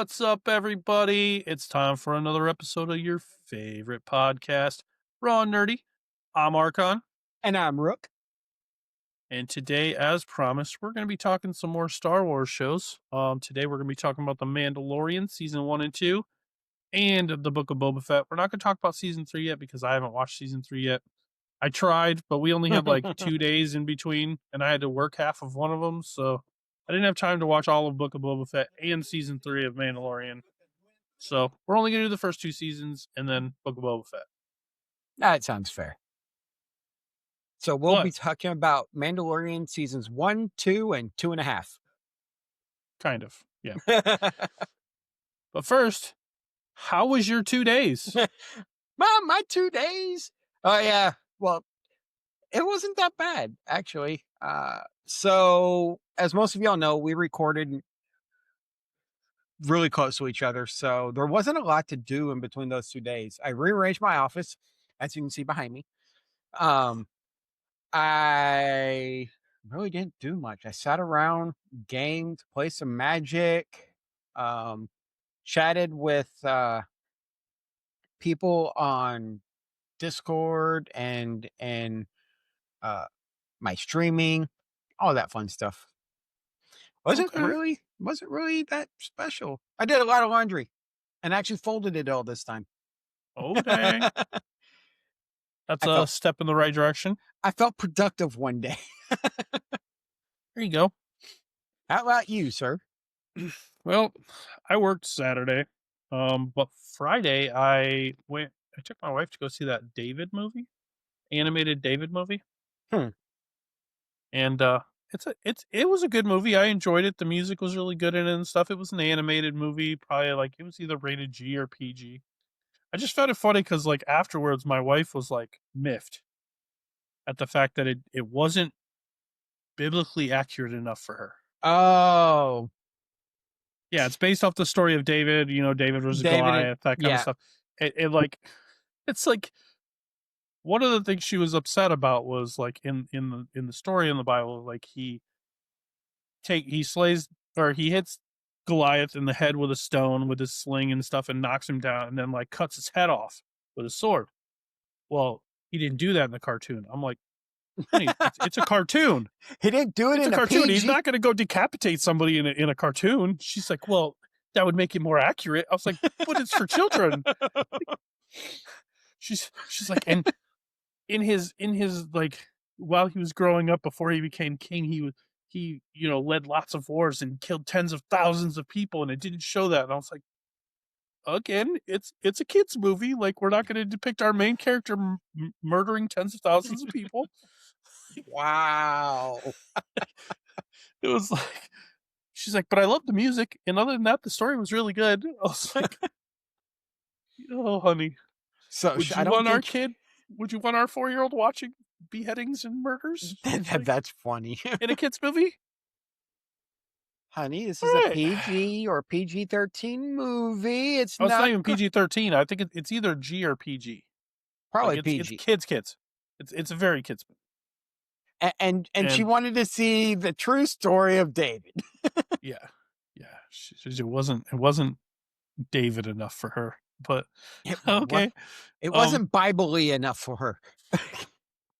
What's up, everybody? It's time for another episode of your favorite podcast, Raw and Nerdy. I'm Archon, And I'm Rook. and today, as promised, we're going to be talking some more Star Wars shows. Today we're going to be talking about The Mandalorian, Season 1 and 2, and the Book of Boba Fett. We're not going to talk about Season 3 yet because I haven't watched Season 3 yet. I tried, but we only had like 2 days in between, and I had to work half of one of them, so I didn't have time to watch all of Book of Boba Fett and Season 3 of Mandalorian. So we're only going to do the first 2 seasons and then Book of Boba Fett. That sounds fair. So we'll be talking about Mandalorian seasons 1, 2, and 2.5. Kind of, yeah. But first, how was your 2 days? Mom, my 2 days. Oh, yeah. Well, it wasn't that bad, actually. So as most of y'all know, we recorded really close to each other. So there wasn't a lot to do in between those 2 days. I rearranged my office, as you can see behind me. I really didn't do much. I sat around, gamed, played some Magic, chatted with people on Discord and my streaming, all that fun stuff. Wasn't really that special. I did a lot of laundry and actually folded it all this time. Oh, dang. That's a step in the right direction. I felt productive one day. There you go. How about you, sir? Well, I worked Saturday, but Friday I took my wife to go see that David movie, animated David movie. And it was a good movie. I enjoyed it. The music was really good in it and stuff. It was an animated movie, probably like it was either rated G or PG. I just found it funny because like afterwards, my wife was like miffed at the fact that it wasn't biblically accurate enough for her. Oh. Yeah, it's based off the story of David. You know, David was a Goliath, that kind of stuff. It's like one of the things she was upset about was like in the story in the Bible, like he slays or he hits Goliath in the head with a stone with his sling and stuff and knocks him down and then like cuts his head off with a sword. Well, he didn't do that in the cartoon. I'm like, honey, it's a cartoon. He didn't do it in a cartoon. PG. He's not going to go decapitate somebody in a cartoon. She's like, well, that would make it more accurate. I was like, but it's for children. She's like, and in his like while he was growing up before he became king, he led lots of wars and killed tens of thousands of people, and it didn't show that. And I was like, again, it's a kids movie. Like, we're not going to depict our main character murdering tens of thousands of people. Wow. It was like, she's like, but I love the music, and other than that, the story was really good. I was like, oh, honey. So would you want our kid? Would you want our 4-year-old watching beheadings and murders? That's funny. In a kids movie? Honey, this is a PG or PG-13 movie. It's not even PG-13. I think it's either G or PG. Probably like PG. It's kids. It's a very kids movie. And she wanted to see the true story of David. Yeah. It wasn't David enough for her. But okay, it wasn't Bible-y enough for her.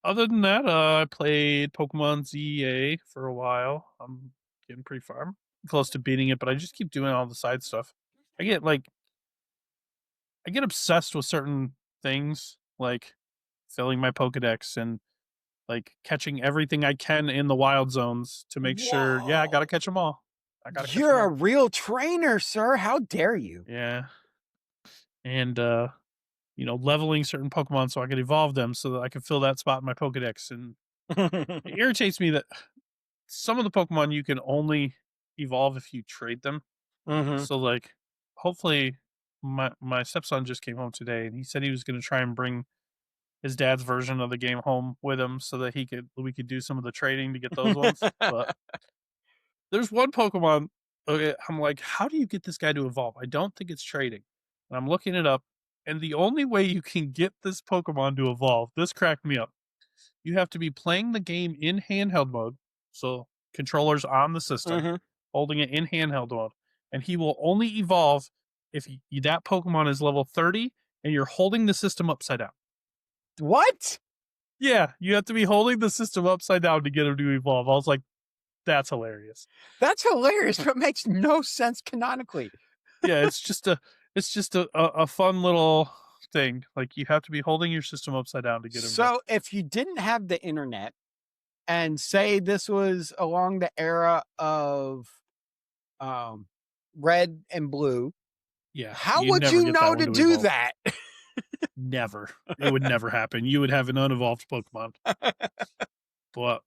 Other than that, I played Pokemon ZA for a while. I'm getting pretty far. I'm close to beating it, but I just keep doing all the side stuff. I get obsessed with certain things, like filling my Pokedex and like catching everything I can in the wild zones to make sure. Yeah, I gotta catch them all. You're a real trainer, sir. How dare you? Yeah. And leveling certain Pokemon so I could evolve them so that I can fill that spot in my Pokedex. And it irritates me that some of the Pokemon you can only evolve if you trade them. So like, hopefully my stepson just came home today and he said he was going to try and bring his dad's version of the game home with him so that we could do some of the trading to get those ones. But there's one Pokemon. Okay, I'm like, how do you get this guy to evolve? I don't think it's trading. And I'm looking it up, and the only way you can get this Pokemon to evolve, this cracked me up. You have to be playing the game in handheld mode, so controllers on the system, holding it in handheld mode, and he will only evolve if that Pokemon is level 30 and you're holding the system upside down. What? Yeah, you have to be holding the system upside down to get him to evolve. I was like, that's hilarious. That's hilarious, but makes no sense canonically. Yeah, it's just a fun little thing. Like you have to be holding your system upside down to get him. So if you didn't have the internet and say this was along the era of um, red and blue, Yeah, how you'd would never you get that know one to to do evolve. that? Never. It would never happen. You would have an unevolved Pokemon. But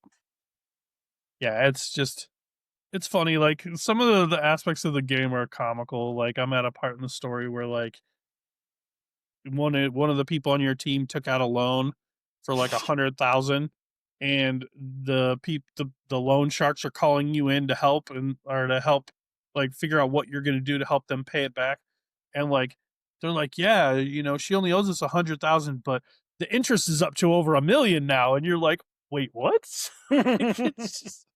yeah, it's funny. Like some of the aspects of the game are comical. Like I'm at a part in the story where like one of the people on your team took out a loan for like 100,000, and the loan sharks are calling you in to help like figure out what you're going to do to help them pay it back. And like they're like, yeah, she only owes us 100,000, but the interest is up to over 1 million now. And you're like, wait, what? It's just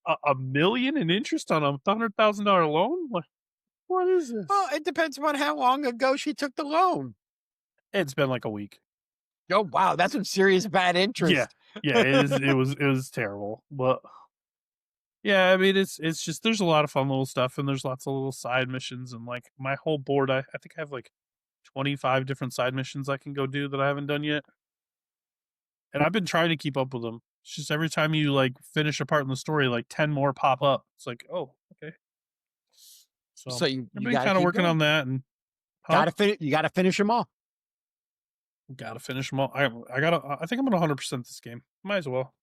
a million in interest on a $100,000 loan. Like, what is Well, this? it depends on how long ago she took the loan. It's been like a week. Oh wow, that's some serious bad Yeah, interest. yeah, it was terrible, but yeah, I mean, it's just there's a lot of fun little stuff, and there's lots of little side missions, and like my whole board, I think I have like 25 different side missions I can go do that I haven't done yet, and I've been trying to keep up with them. It's just every time you like finish a part in the story, like 10 more pop up. It's like, oh, okay. So So you I've been got to kind of keep working going. on that, and huh? Got to finish. You got to finish them all. Got to finish them all. I think I'm gonna 100% this game. Might as well.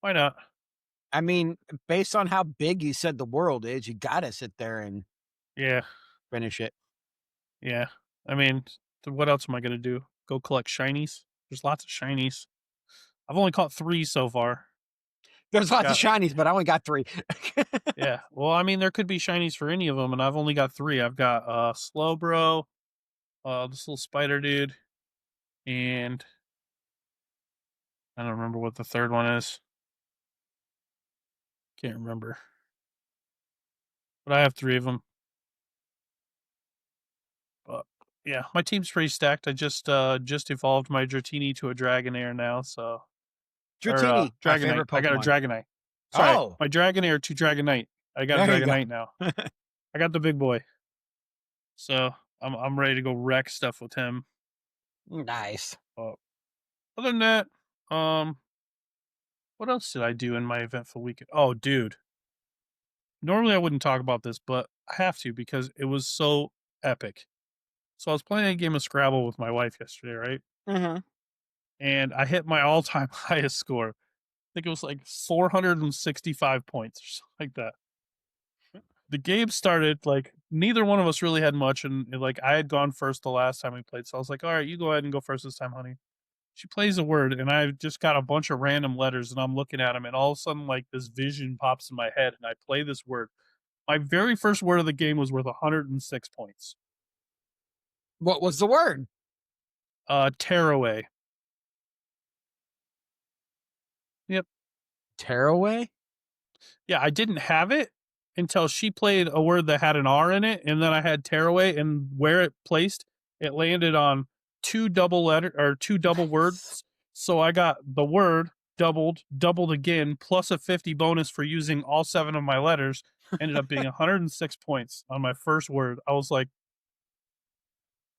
Why not? I mean, based on how big you said the world is, you got to sit there and Yeah. finish it. Yeah. I mean, what else am I gonna do? Go collect shinies? There's lots of shinies. I've only caught 3 so far. There's lots of Got shinies, but I only got 3. yeah. Well, I mean, there could be shinies for any of them, and I've only got 3. I've got Slowbro, this little spider dude, and I don't remember what the third one is. Can't remember, but I have 3 of them. But yeah, my team's pretty stacked. I just evolved my Dratini to a Dragonair now, so or Dratini, my Dragonite. favorite I got a Pokemon. Dragonite. Sorry, Oh, my Dragonair to Dragonite. I got a there you go. Dragonite now. I got the big boy. So I'm ready to go wreck stuff with him. Nice. But other than that, um, what else did I do in my eventful weekend? Oh, dude. Normally I wouldn't talk about this, but I have to because it was so epic. So I was playing a game of Scrabble with my wife yesterday, right? Mm-hmm. And I hit my all-time highest score. I think it was like 465 points or something like that. The game started like neither one of us really had much, and like I had gone first the last time we played, so I was like, "All right, you go ahead and go first this time, honey." She plays a word, and I've just got a bunch of random letters, and I'm looking at them, and all of a sudden, like this vision pops in my head, and I play this word. My very first word of the game was worth 106 points. What was the word? Tearaway. Yep. Tearaway? Yeah, I didn't have it until she played a word that had an R in it, and then I had tearaway, and where it placed, it landed on 2 double words. So I got the word doubled again, plus a 50 bonus for using all 7 of my letters. Ended up being 106 points on my first word. I was like,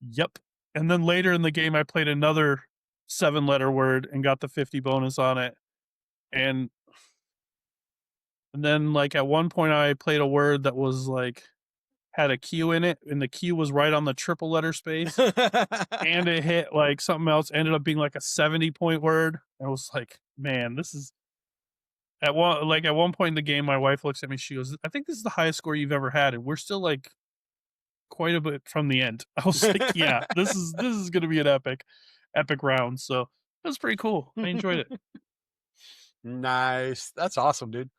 yep. And then later in the game, I played another 7-letter word and got the 50 bonus on it. And then like at one point I played a word that was like had a Q in it, and the Q was right on the triple letter space, and it hit like something else, ended up being like a 70-point word. I was like, man, this is at one point in the game, my wife looks at me, she goes, I think this is the highest score you've ever had, and we're still like quite a bit from the end. I was like, yeah, this is gonna be an epic round. So it was pretty cool. I enjoyed it. Nice. That's awesome, dude.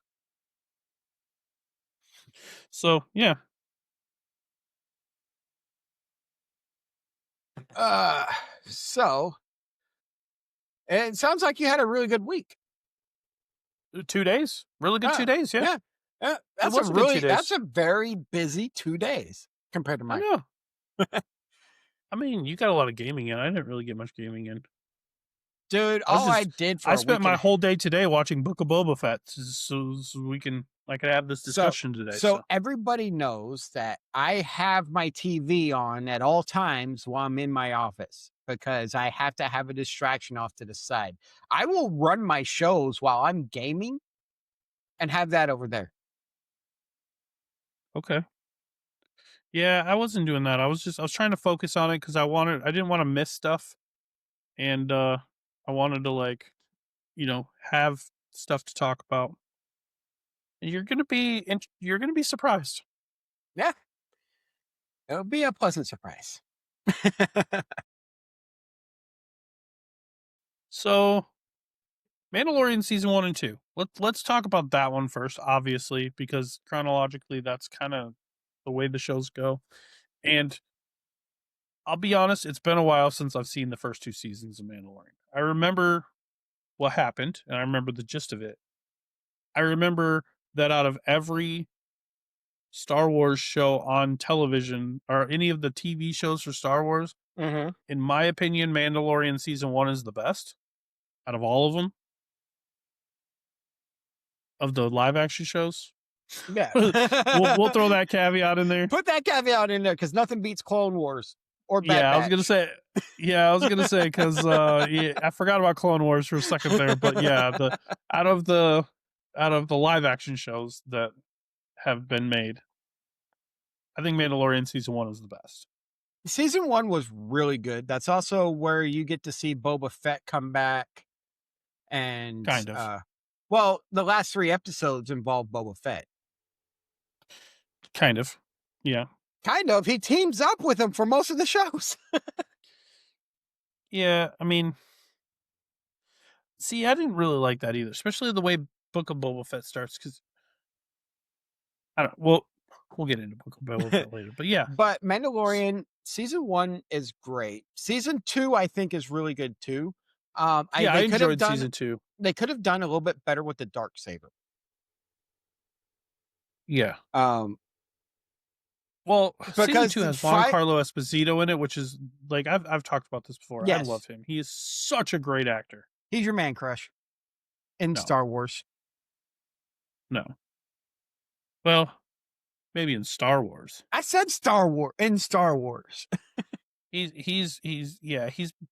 So yeah. Uh, so it sounds like you had a really good week. 2 days. Really good Uh, 2 days, yeah. yeah. It was a good 2 that's days. a very busy 2 days compared to I mine. know. I mean, you got a lot of gaming in. I didn't really get much gaming in. Dude, I was all I just did I for a spent week and my a whole day today watching Book of Boba Fett, so I could have this so discussion today. so So everybody knows that I have my TV on at all times while I'm in my office because I have to have a distraction off to the side. I will run my shows while I'm gaming and have that over there. okay, yeah, I wasn't doing that. I was trying to focus on it because I didn't want to miss stuff, and I wanted to have stuff to talk about. And you're gonna be surprised. Yeah, it'll be a pleasant surprise. So Mandalorian season 1 and 2. Let's talk about that one first, obviously, because chronologically that's kind of the way the shows go. And I'll be honest, it's been a while since I've seen the first 2 seasons of Mandalorian. I remember what happened, and I remember the gist of it. I remember that out of every Star Wars show on television or any of the TV shows for Star Wars, Hmm. in my opinion, Mandalorian season 1 is the best out of all of them, of the live action shows. Yeah. We'll throw that caveat in there. Put that caveat in there because nothing beats Clone Wars or Bad Yeah, I was gonna Batch. say because yeah, I forgot about Clone Wars for a second there, but yeah, the out of the out of the live action shows that have been made, I think Mandalorian season 1 is the best. Season 1 was really good. That's also where you get to see Boba Fett come back and, Kind of. well, the last 3 episodes involve Boba Fett. Kind of. Yeah. Kind of, he teams up with him for most of the shows. Yeah, I mean, see, I didn't really like that either, especially the way Book of Boba Fett starts because I don't we'll get into Book of Boba Fett later, but yeah. But Mandalorian season 1 is great. Season 2, I think, is really good too. Yeah, I enjoyed season 2. They could have done a little bit better with the dark saber. Yeah. Um, Well, season because 2 has Giancarlo Esposito in it, which is like I've talked about this before. I love yes, him. He is such a great actor. he's your man crush in No, Star Wars. no. Well, maybe in Star Wars. I said Star Wars in Star Wars. He's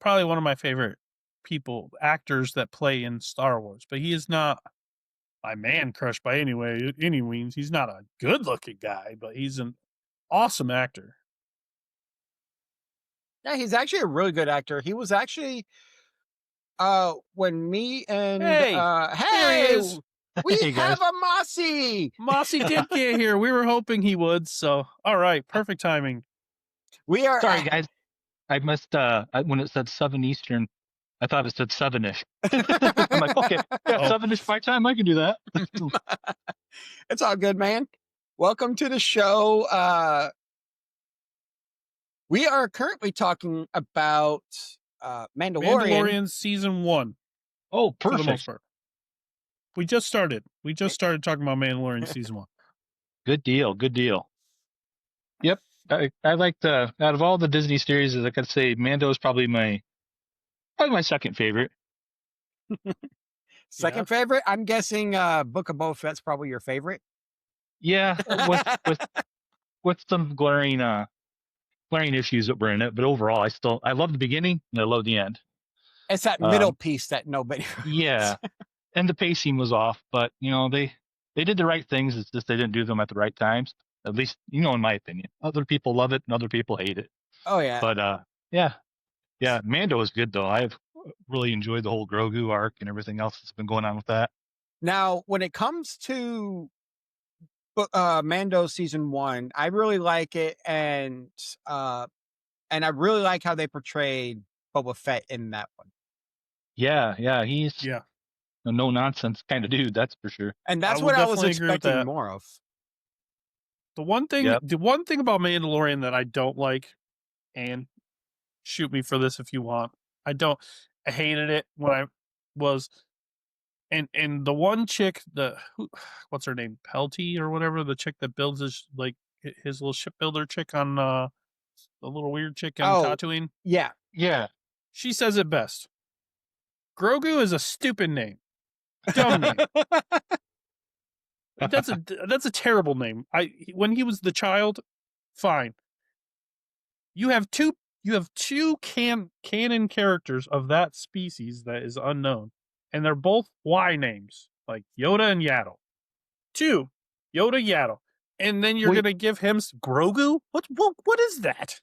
probably one of my favorite actors that play in Star Wars, but he is not my man crush by any means. He's not a good looking guy, but he's an awesome actor. Yeah, he's actually a really good actor. He was actually when me and Hey, there he hey, is. we Hey have guys. a Mossy. Mossy did get here. We were hoping he would. So, all right, perfect timing. We are Sorry guys. I missed when it said 7 Eastern, I thought it said 7-ish. I'm like, okay, yeah, Oh. 7-ish my time, I can do that. It's all good, man. Welcome to the show. We are currently talking about Mandalorian season 1 Oh, for the most perfect. part. We just started talking about Mandalorian season 1. Good deal, good deal. Yep. I like out of all the Disney series, I could say Mando is probably my second favorite. Second favorite. I'm guessing Book of Boba Fett's probably your favorite. Yeah, with some glaring issues that were in it, but overall I love the beginning and I love the end. It's that middle piece that nobody. Yeah. And the pacing was off, but they did the right things. It's just they didn't do them at the right times. At least, in my opinion. Other people love it and other people hate it. Oh yeah. But yeah, Mando is good though. I've really enjoyed the whole Grogu arc and everything else that's been going on with that. Now, when it comes to Mando season 1, I really like it, and I really like how they portrayed Boba Fett in that one. Yeah, he's Yeah. a no nonsense kind of dude, that's for sure. And that's I would what I was definitely agree with expecting that. more of. The one thing Yep. about Mandalorian that I don't like, and shoot me for this if you want. I hated it when I was And the one chick, what's her name, Pelty or whatever, the chick that builds his little shipbuilder chick on the little weird chick on Tatooine. Yeah. Yeah. She says it best. Grogu is a stupid name, dumb name. That's a terrible name. When he was the child, fine. You have two canon characters of that species that is unknown, and they're both Y names, like Yoda and Yaddle. 2, Yoda, Yaddle, and then you're gonna give him Grogu? What is that?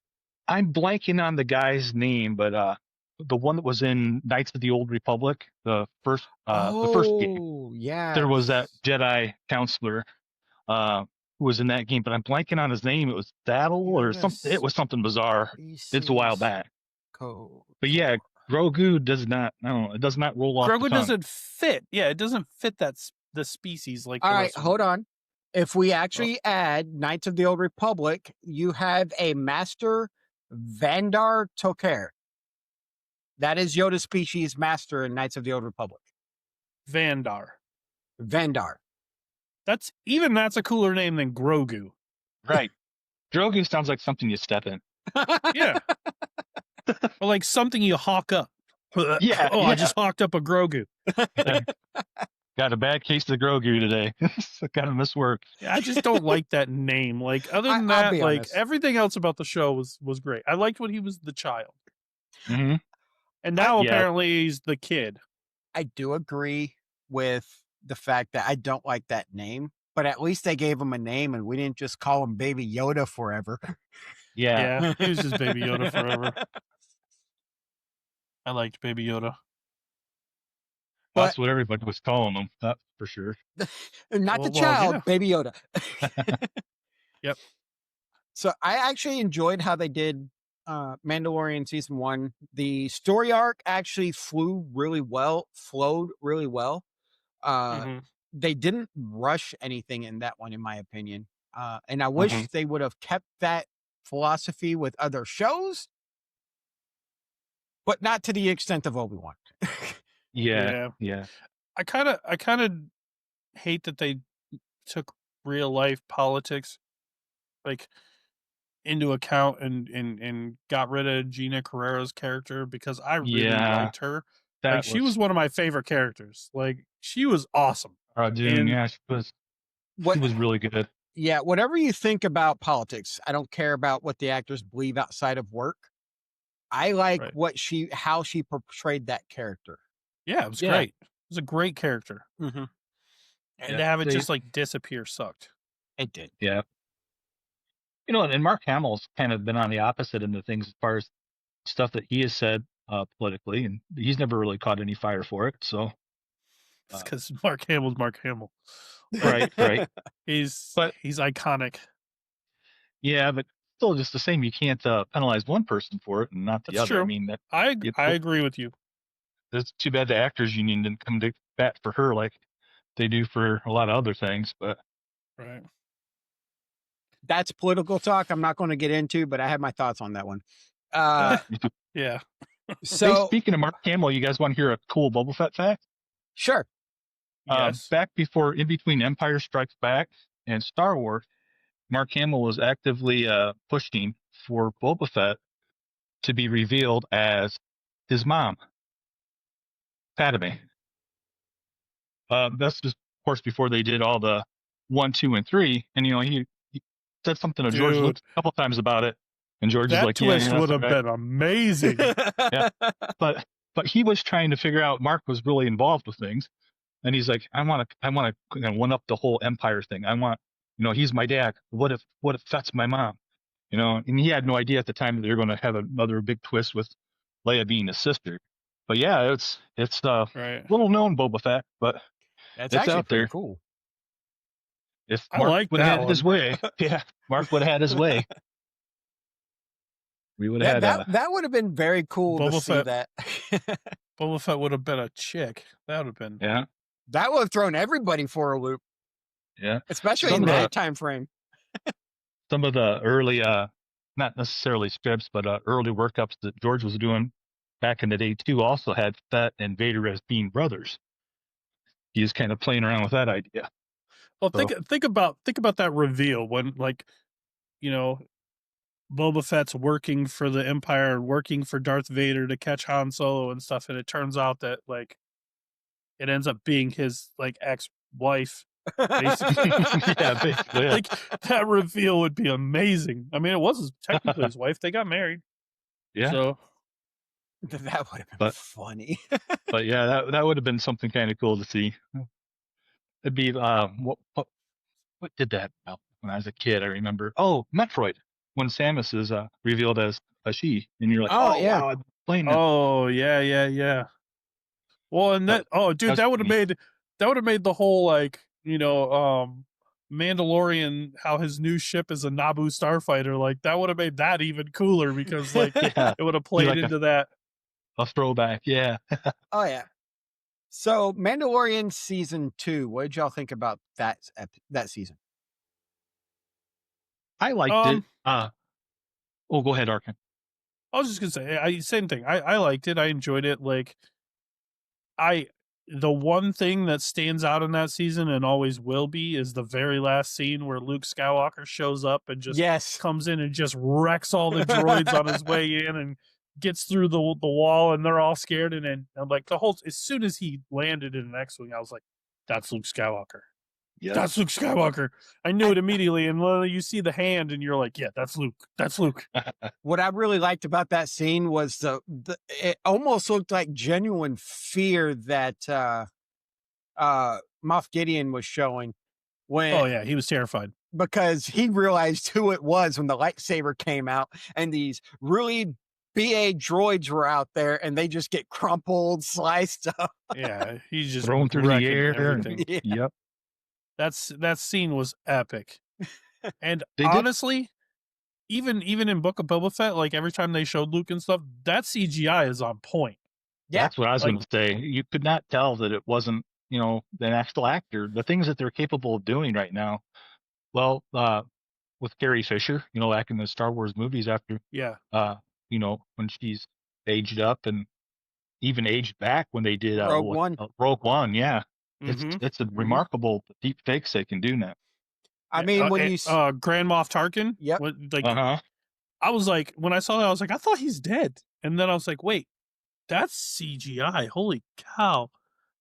I'm blanking on the guy's name, but the one that was in Knights of the Old Republic, the first game. Oh, yeah. There was that Jedi counselor who was in that game, but I'm blanking on his name. It was Daddle or something. It was something bizarre. It's a while back. But yeah, Grogu does not. No, it does not roll off. Grogu doesn't fit. Yeah, it doesn't fit the species like. All right, hold on. If we actually add Knights of the Old Republic, you have a Master Vandar Toker. That is Yoda's species master in Knights of the Old Republic. Vandar. That's a cooler name than Grogu. Right. Grogu sounds like something you step in. Yeah. Or like something you hawk up. Yeah. Oh, yeah. I just hawked up a Grogu. Got a bad case of Grogu today. Got to miss work. Yeah, I just don't like that name. Like, other than that, like honest. Everything else about the show was great. I liked when he was the child. Mm-hmm. And now apparently he's the kid. I do agree with the fact that I don't like that name, but at least they gave him a name and we didn't just call him Baby Yoda forever. Yeah. He was just Baby Yoda forever. I liked Baby Yoda. That's what everybody was calling him. That's for sure. Not the child, Baby Yoda. Yep. So I actually enjoyed how they did Mandalorian season 1. The story arc actually flowed really well. They didn't rush anything in that one, in my opinion. And I wish they would have kept that philosophy with other shows, but not to the extent of Obi-Wan. Yeah. I kind of hate that they took real life politics like into account and got rid of Gina Carrero's character, because I really liked her. Like, she was one of my favorite characters. Like, she was awesome. Dune, she was really good. Yeah, whatever you think about politics, I don't care about what the actors believe outside of work. I like how she portrayed that character. Yeah, it was great. It was a great character. Mm-hmm. And to have it just like disappear sucked. It did. Yeah. You know, and Mark Hamill's kind of been on the opposite end of things as far as stuff that he has said politically, and he's never really caught any fire for it. So it's because Mark Hamill's Mark Hamill. Right. He's iconic. Yeah, but still, just the same. You can't penalize one person for it and not the other. True. I mean, I agree with you. It's too bad the actors union didn't come to bat for her like they do for a lot of other things. But that's political talk I'm not going to get into, but I have my thoughts on that one. Yeah. So hey, speaking of Mark Hamill, you guys want to hear a cool Boba Fett fact? Sure. Yes. Back in between Empire Strikes Back and Star Wars, Mark Hamill was actively pushing for Boba Fett to be revealed as his mom, Padme. That's just, of course, before they did all the 1, 2, and 3. And he said something to George Lucas a couple times about it, and George is like, twist would have been amazing. Yeah, but he was trying to figure out. Mark was really involved with things, and he's like, I want to one up the whole Empire thing. I want, he's my dad. What if Fett's my mom? And he had no idea at the time that they were going to have another big twist with Leia being his sister. But yeah, it's little known Boba Fett, but that's it's out there. Cool. If Mark would have had his way, Mark would have had his way. We would have had that would have been very cool Boba to see that. Boba Fett would have been a chick. That would have been That would have thrown everybody for a loop. Yeah, especially in that time frame. Some of the early, not necessarily scripts, but early workups that George was doing back in the day too also had Fett and Vader as being brothers. he is kind of playing around with that idea. Well, So think about that reveal when, like, you know, Boba Fett's working for the Empire, working for Darth Vader to catch Han Solo and stuff, and it turns out that, like, it ends up being his, like, ex-wife, basically. yeah, basically, yeah. Like, that reveal would be amazing. I mean, it was technically his wife. They got married. Yeah. So, That would have been But funny. but yeah, that would have been something kind of cool to see. It'd be what did that about when I was a kid? I remember. Oh, Metroid, when Samus is revealed as a she, and you're like, Oh, oh yeah. wow, I'm playing that. oh, yeah. Well, and That, dude, that's that would have funny. made the whole, like, Mandalorian, how his new ship is a Naboo starfighter, like, that would have made that even cooler because, like, Yeah, it would have be played like into that. a throwback. Yeah, Oh, yeah. So, Mandalorian season 2, what did y'all think about that season? I liked it. Um, Oh, go ahead, Arkin. I was just gonna say, same thing. I liked it. I enjoyed it. Like, I the one thing that stands out in that season and always will be is the very last scene where Luke Skywalker shows up and just Yes. comes in and just wrecks all the droids on his way in and gets through the wall, and they're all scared. And then I'm like, as soon as he landed in an X-wing, I was like, that's Luke Skywalker. Yeah, That's Luke Skywalker. I knew it immediately. And when you see the hand, and you're like, yeah, that's Luke. That's Luke. What I really liked about that scene was it almost looked like genuine fear that Moff Gideon was showing when Oh yeah, he was terrified. because he realized who it was when the lightsaber came out, and these really BA droids were out there, and they just get crumpled, sliced up. Yeah, he's just thrown through the wrecking air. everything. Yeah. Yep, That scene was epic. And they did. honestly, even in Book of Boba Fett, like, every time they showed Luke and stuff, that CGI is on point. Yeah. That's what I was Like, going to say. You could not tell that it wasn't, an actual actor. The things that they're capable of doing right now. Well, with Carrie Fisher, back in the Star Wars movies after, yeah. when she's aged up and even aged back when they did Rogue One. Rogue One, yeah. Mhm. It's a remarkable deep fakes they can do now. I mean, when you Grand Moff Tarkin, Yep. like, Uh-huh. I was like, when I saw that, I was like, I thought he's dead. And then I was like, wait, that's CGI. Holy cow.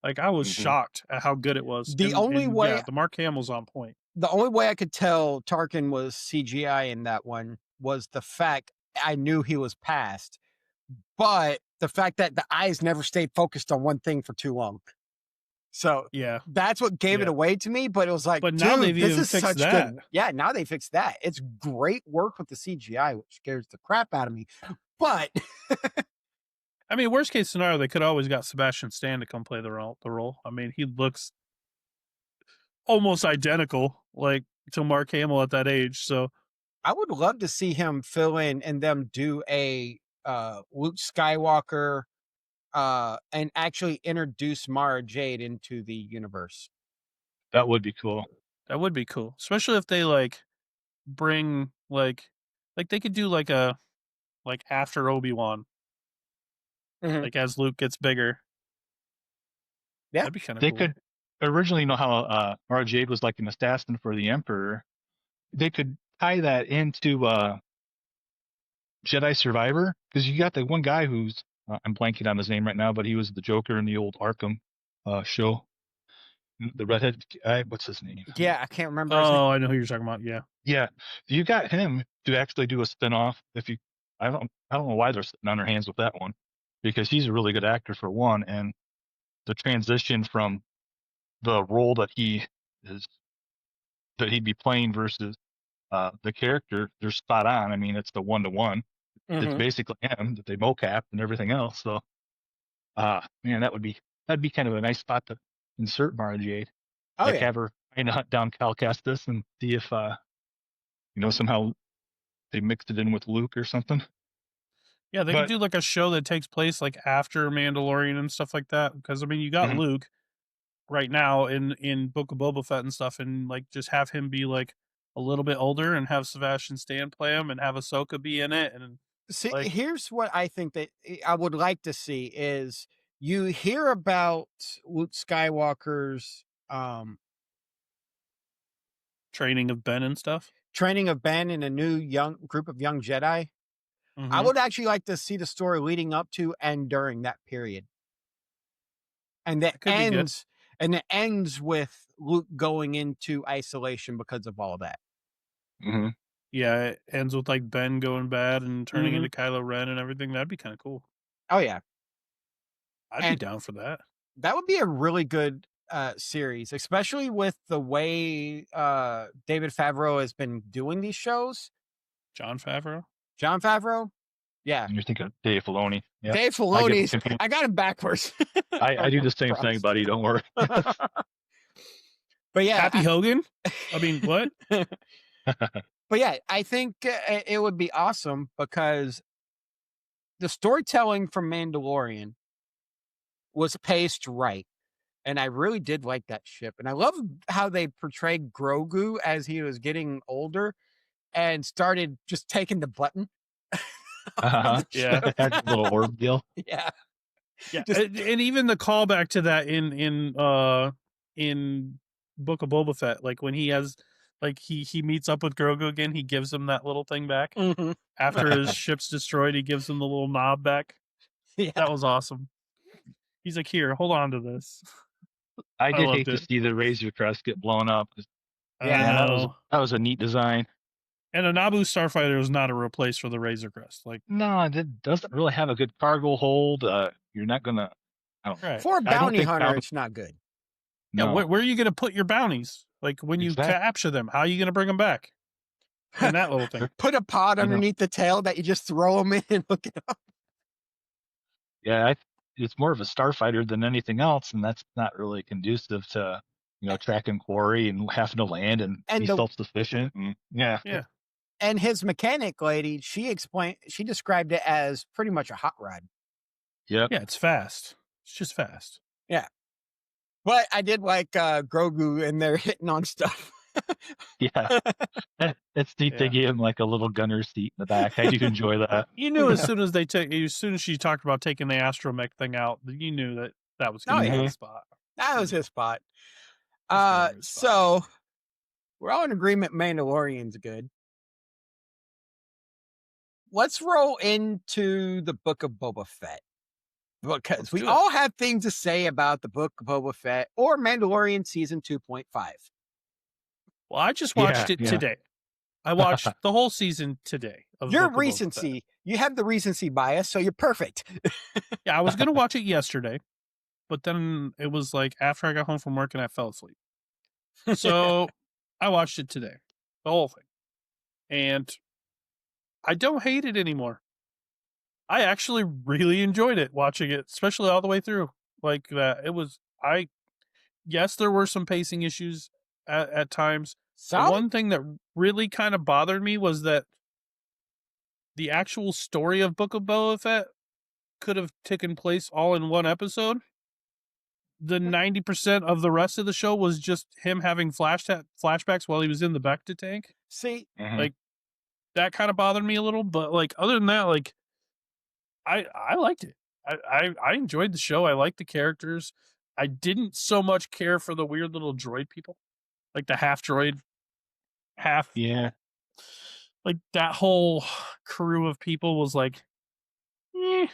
Like, I was Mhm. shocked at how good it was. The only way- yeah, the Mark Hamill's on point. the only way I could tell Tarkin was CGI in that one was the fact I knew he was past, but the fact that the eyes never stayed focused on one thing for too long. So Yeah. that's what gave it Yeah. away to me. But it was like, But now dude, they've this even is fixed such that. good. Yeah, now they fixed that. It's great work with the CGI, which scares the crap out of me. But I mean, worst case scenario, they could always got Sebastian Stan to come play the role. I mean, he looks almost identical, like, to Mark Hamill at that age. So I would love to see him fill in and them do a Luke Skywalker and actually introduce Mara Jade into the universe. That would be cool. that would be cool, especially if they, like, bring, like they could do, like, a, like, after Obi-Wan, Mhm. like, as Luke gets bigger. Yeah. That'd be kind of They cool. could originally know how Mara Jade was like an assassin for the Emperor. They could tie that into Jedi Survivor, because you got the one guy who's I'm blanking on his name right now, but he was the Joker in the old Arkham show. The redhead guy, what's his name? Yeah, I can't remember his name. Oh, I know who you're talking about. Yeah. Yeah, you got him to actually do a spinoff. I don't know why they're sitting on their hands with that one, because he's a really good actor for one, and the transition from the role that he'd be playing versus the character, they're spot on. I mean, it's the 1-to-1. It's Mhm. basically him that they mocap and everything else. So, man, that'd be kind of a nice spot to insert Mara Jade. Oh, Like yeah. have her kind of hunt down Cal Kestis and see if somehow they mixed it in with Luke or something. Yeah, they could But do, like, a show that takes place, like, after Mandalorian and stuff like that. Because, I mean, you got Mhm. Luke right now in Book of Boba Fett and stuff, and, like, just have him be, like, a little bit older and have Sebastian Stan play him and have Ahsoka be in it. And, See, like, here's what I think that I would like to see is you hear about Luke Skywalker's Training of Ben and stuff. training of Ben and a new young group of young Jedi. I Mhm. would actually like to see the story leading up to and during that period. And That could be good. it ends with Luke going into isolation because of all that. hmm Yeah, it ends with like Ben going bad and turning Mhm. into Kylo Ren and everything. That'd be kind of cool. Oh yeah. I'd be And down for that. that would be a really good series, especially with the way David Favreau has been doing these shows. John Favreau. John Favreau? Yeah. And you're thinking of Dave Filoni. Yeah. Dave I get Filoni's. confused. I got him backwards. I do the same thing, Crossed. buddy. Don't worry. But yeah. Happy Hogan. I mean, what? But yeah, I think it would be awesome because the storytelling from Mandalorian was paced right. And I really did like that ship. And I love how they portrayed Grogu as he was getting older and started just taking the button. Yeah. That's a little orb deal. Yeah. Yeah, Just- and even the callback to that in Book of Boba Fett, like when he has like he meets up with Grogu again, he gives him that little thing back Mhm. after his ship's destroyed. He gives him the little knob back. Yeah. That was awesome. He's like, "Here, hold on to this." I did loved hate to it. see the Razor Crest get blown up. Yeah, I that know. was a neat design. And a Naboo starfighter is not a replace for the Razor Crest. Like, No, it doesn't really have a good cargo hold. You're not gonna. right? for a I don't bounty think hunter, Naboo- it's not good. Yeah, No. where are you going to put your bounties? Like when you Exactly. capture them, how are you going to bring them back? And that little thing. Put a pod I know. underneath the tail that you just throw them in and look it up. Yeah, it's more of a starfighter than anything else, and that's not really conducive to tracking quarry and having to land and be the- self-sufficient. Yeah. Yeah. And his mechanic lady, she described it as pretty much a hot rod. Yep. Yeah, it's fast. It's just fast. But I did like Grogu and they're hitting on stuff. Yeah. It's neat they Yeah. gave him like a little gunner seat in the back. I do enjoy that. You knew as soon as she talked about taking the astromech thing out, you knew that was going to Oh, be yeah. the spot. That was his spot. That's gonna be his spot. So we're all in agreement Mandalorian's good. Let's roll into the Book of Boba Fett. Because Let's we do it. all have things to say about the Book of Boba Fett or Mandalorian season 2.5. Well, I just watched it yeah. today. I watched the whole season today. Of Your Book of Boba Fett. recency, you have the recency bias, so you're perfect. Yeah, I was going to watch it yesterday, but then it was like after I got home from work and I fell asleep. So I watched it today, the whole thing. And I don't hate it anymore. I actually really enjoyed it watching it, especially all the way through. Like that, yes, there were some pacing issues at times. The one thing that really kind of bothered me was that the actual story of Book of Boba Fett could have taken place all in one episode. The 90% of the rest of the show was just him having flashbacks while he was in the Bacta tank. See, Like that kind of bothered me a little, but like other than that, like I liked it. I enjoyed the show. I liked the characters. I didn't so much care for the weird little droid people, like the half droid, half. Yeah. Like that whole crew of people was like, eh.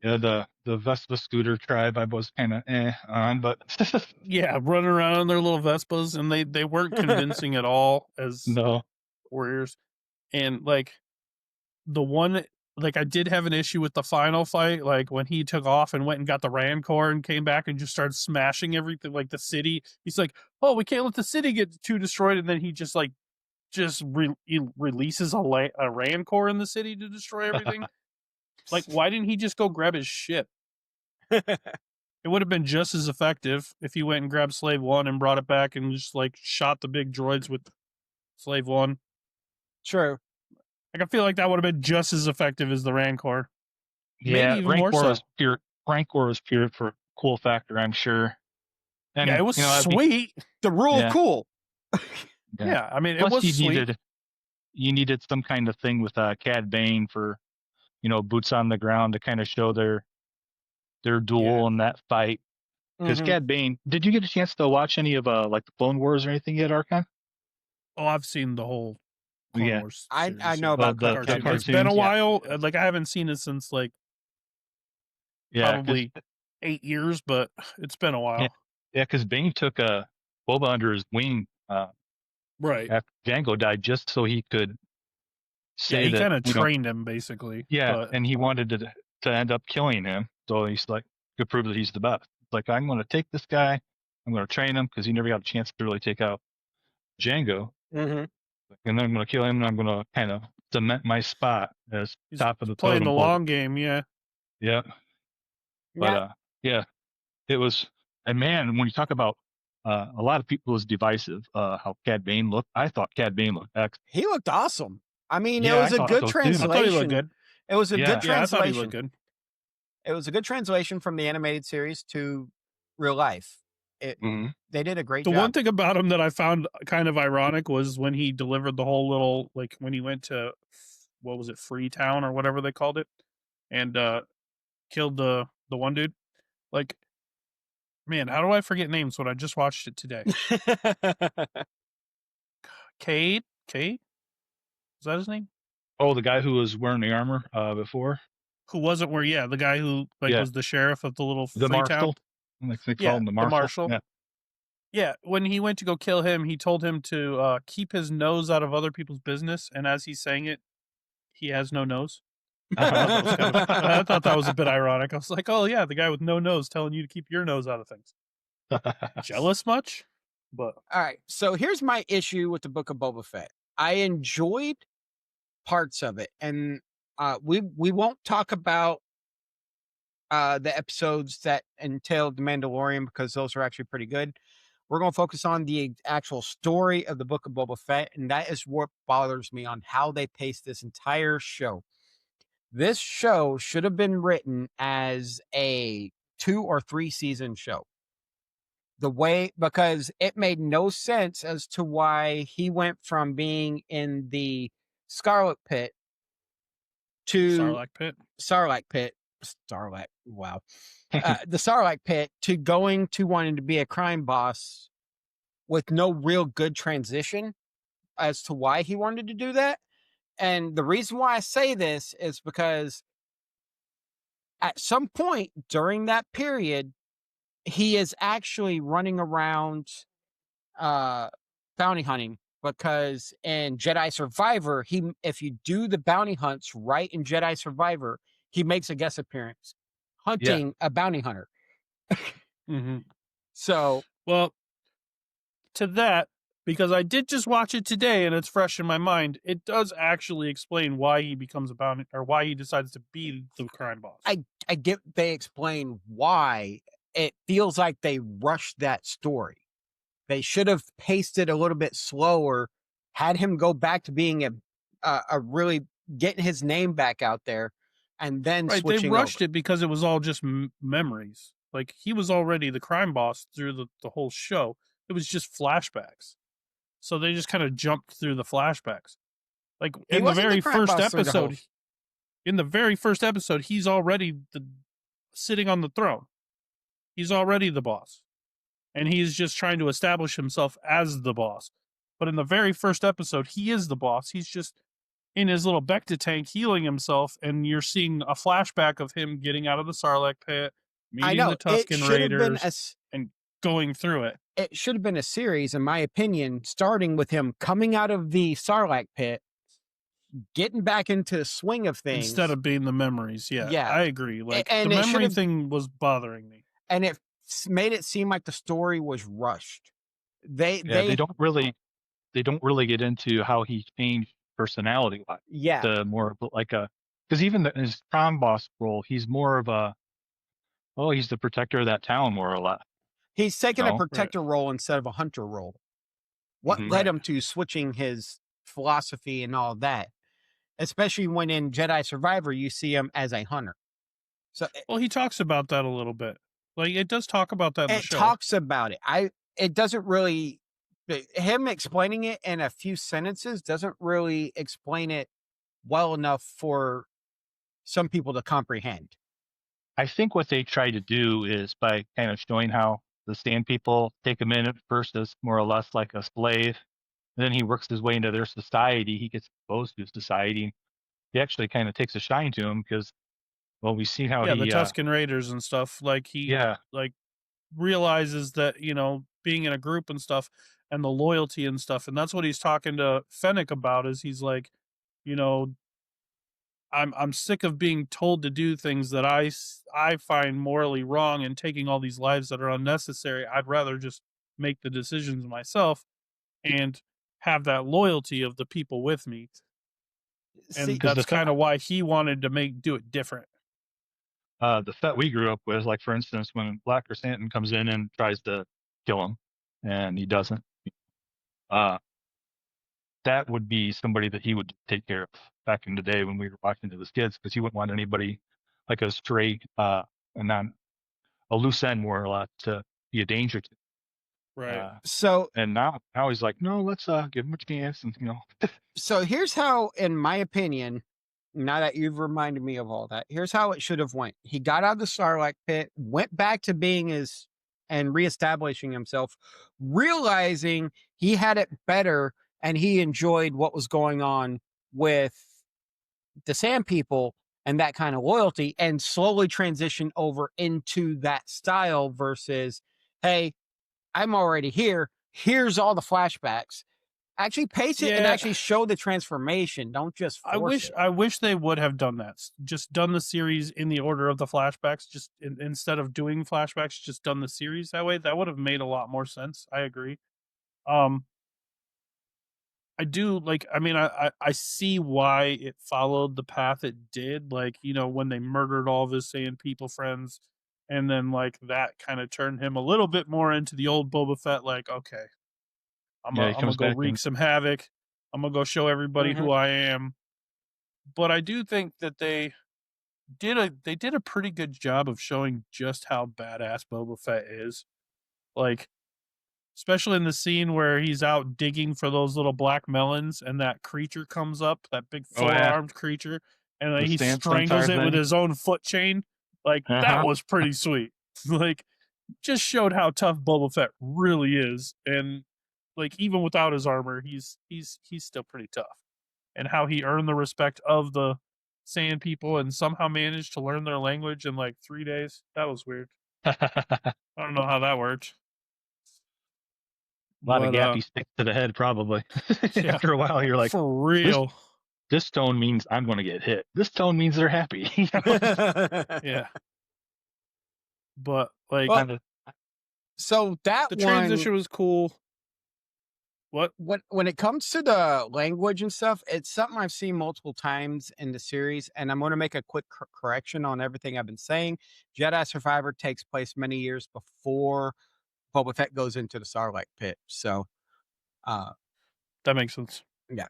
Yeah, the Vespa scooter tribe I was kind of on, but Yeah, running around in their little Vespas, and they weren't convincing at all as no. warriors. And like the one, like I did have an issue with the final fight, like when he took off and went and got the Rancor and came back and just started smashing everything, like the city. He's like, "Oh, we can't let the city get too destroyed," and then he just like he releases a Rancor in the city to destroy everything. Like, why didn't he just go grab his ship? It would have been just as effective if he went and grabbed Slave One and brought it back and just like shot the big droids with Slave One. true. Like, I feel like that would have been just as effective as the Rancor. Yeah, Maybe even more so. Rancor was pure for cool factor, I'm sure. And Yeah, it was that'd be- sweet. The rule Yeah. cool. Yeah, I mean, Plus, it was sweet. you needed some kind of thing with Cad Bane for boots on the ground to kind of show their their duel and that fight. Because Mhm. Cad Bane, did you get a chance to watch any of like the Clone Wars or anything yet, Archon? Oh, I've seen the whole Clone Yeah, Wars I series. know Yeah, about the Cad cartoon. Bane. It's been a cartoons. Yeah. while. Like I haven't seen it since like Yeah, because probably 8 years, but it's been a yeah, while. because Bane took Boba under his wing Right. after Django died, just so he could Yeah, say he that kind of trained him basically, yeah, but and he wanted to end up killing him, so he's like to prove that he's the best. Like I'm going to take this guy, I'm going to train him because he never got a chance to really take out Django, Mhm. and then I'm going to kill him, and I'm going to kind of cement my spot as he's top of the playing the totem pole. long game. Yeah. Yeah, Yeah. but yeah, it was. And man, when you talk about a lot of people was divisive how Cad Bane looked. I thought Cad Bane looked excellent. He looked awesome. I mean, it Yeah, was I a thought good so too. I thought he looked translation. good. It was a Yeah. good Yeah, I thought he looked translation. good. It was a good translation from the animated series to real life. They did a great The job. one thing about him that I found kind of ironic was when he delivered the whole little, like when he went to, what was it, Freetown or whatever they called it, and killed the one dude. Like, man, how do I forget names when I just watched it today? Cade? Is that his name? Oh, the guy who was wearing the armor before. Who wasn't where? Yeah, the guy who Yeah. was the sheriff of the little The Freetown. Marshal. Like they call Yeah, him the the Marshal. Marshal. Yeah. Yeah, when he went to go kill him, he told him to keep his nose out of other people's business. And as he's saying it, he has no nose. I thought that was a bit ironic. I was like, oh yeah, the guy with no nose telling you to keep your nose out of things. Jealous much? But All right. So here's my issue with the Book of Boba Fett. I enjoyed parts of it, and we won't talk about the episodes that entailed the Mandalorian because those are actually pretty good. We're going to focus on the actual story of the Book of Boba Fett, and that is what bothers me on how they paced this entire show. This show should have been written as a 2 or 3 season show. Because it made no sense as to why he went from being in the Scarlet Pit to Sarlacc pit. Wow. The Sarlacc Pit to going to wanting to be a crime boss with no real good transition as to why he wanted to do that. And the reason why I say this is because at some point during that period, he is actually running around bounty hunting, because in Jedi Survivor, if you do the bounty hunts right in Jedi Survivor, he makes a guest appearance hunting a bounty hunter. Mm-hmm. So, well, to that, because I did just watch it today and it's fresh in my mind, it does actually explain why he becomes a bounty, or why he decides to be the crime boss. I get they explain why. It feels like they rushed that story. They should have paced it a little bit slower, had him go back to being a really getting his name back out there, and then right, switching they rushed over. it because it was all just memories. Like he was already the crime boss through the whole show. It was just flashbacks. So they just kind of jumped through the flashbacks. Like He in the wasn't very crime first boss through the whole- episode, he's already sitting on the throne. He's already the boss. And he's just trying to establish himself as the boss. But in the very first episode, he is the boss. He's just in his little Bacta tank healing himself, and you're seeing a flashback of him getting out of the Sarlacc pit, meeting the Tusken Raiders, and going through it. It should have been a series, in my opinion, starting with him coming out of the Sarlacc pit, getting back into the swing of things. Instead of being the memories. Yeah. I agree. Like And the it memory should've- thing was bothering me. And it made it seem like the story was rushed. They don't really get into how he changed personality wise. Yeah. To more of like because even in his crime boss role, he's more of he's the protector of that town more or less. He's taking a No? protector role instead of a hunter role. What led him to switching his philosophy and all that? Especially when in Jedi Survivor, you see him as a hunter. So well, he talks about that a little bit. Like it does talk about that in the show. It talks about it. It doesn't really, him explaining it in a few sentences doesn't really explain it well enough for some people to comprehend. I think what they try to do is by kind of showing how the Sand People take him in at first as more or less like a slave. And then he works his way into their society. He gets exposed to society. He actually kind of takes a shine to him because, well, we see how Yeah, the he, Tusken Raiders and stuff. Like he yeah, like realizes that, being in a group and stuff and the loyalty and stuff. And that's what he's talking to Fennec about is he's like, you know, I'm sick of being told to do things that I find morally wrong and taking all these lives that are unnecessary. I'd rather just make the decisions myself and have that loyalty of the people with me. See, And because that's kind of why he wanted to do it different. the Fett we grew up with, like for instance, when Black Chrysanthemum comes in and tries to kill him, and he doesn't, uh, that would be somebody that he would take care of back in the day when we were watching it as kids, because he wouldn't want anybody like a stray, and not a loose end more or less to be a danger to. Right. so And now he's like, no, let's give him a chance, and so here's how, in my opinion, now that you've reminded me of all that, here's how it should have went. He got out of the Sarlacc pit, went back to being his and reestablishing himself, realizing he had it better and he enjoyed what was going on with the Sand People and that kind of loyalty, and slowly transition over into that style versus, hey, I'm already here. Here's all the flashbacks. Actually pace it and Yeah. actually show the transformation. Don't just force it. I wish they would have done that. Just done the series in the order of the flashbacks. Just instead of doing flashbacks, just done the series that way. That would have made a lot more sense. I agree. I do like. I mean, I see why it followed the path it did. Like, when they murdered all of his Saiyan people friends, and then like that kind of turned him a little bit more into the old Boba Fett. Like, okay, I'm yeah, he gonna comes go back wreak and some havoc. I'm gonna go show everybody who I am. But I do think that they did a pretty good job of showing just how badass Boba Fett is. Like, especially in the scene where he's out digging for those little black melons and that creature comes up, that big oh yeah, four-armed creature, and the he stand strangles centaur it with thing. his own foot chain. Like, that was pretty sweet. Like, just showed how tough Boba Fett really is. And like, even without his armor, he's still pretty tough. And how he earned the respect of the Sand People and somehow managed to learn their language in like 3 days. That was weird. I don't know how that worked. A lot of But gappy sticks to the head, probably. yeah, After a while, you're like, for real. this tone means I'm going to get hit. This tone means they're happy. Yeah. But like, Well, so that the one, transition was cool. What? when it comes to the language and stuff, it's something I've seen multiple times in the series, and I'm going to make a quick correction on everything I've been saying. Jedi Survivor takes place many years before Boba Fett goes into the Sarlacc pit. So, That makes sense. yeah.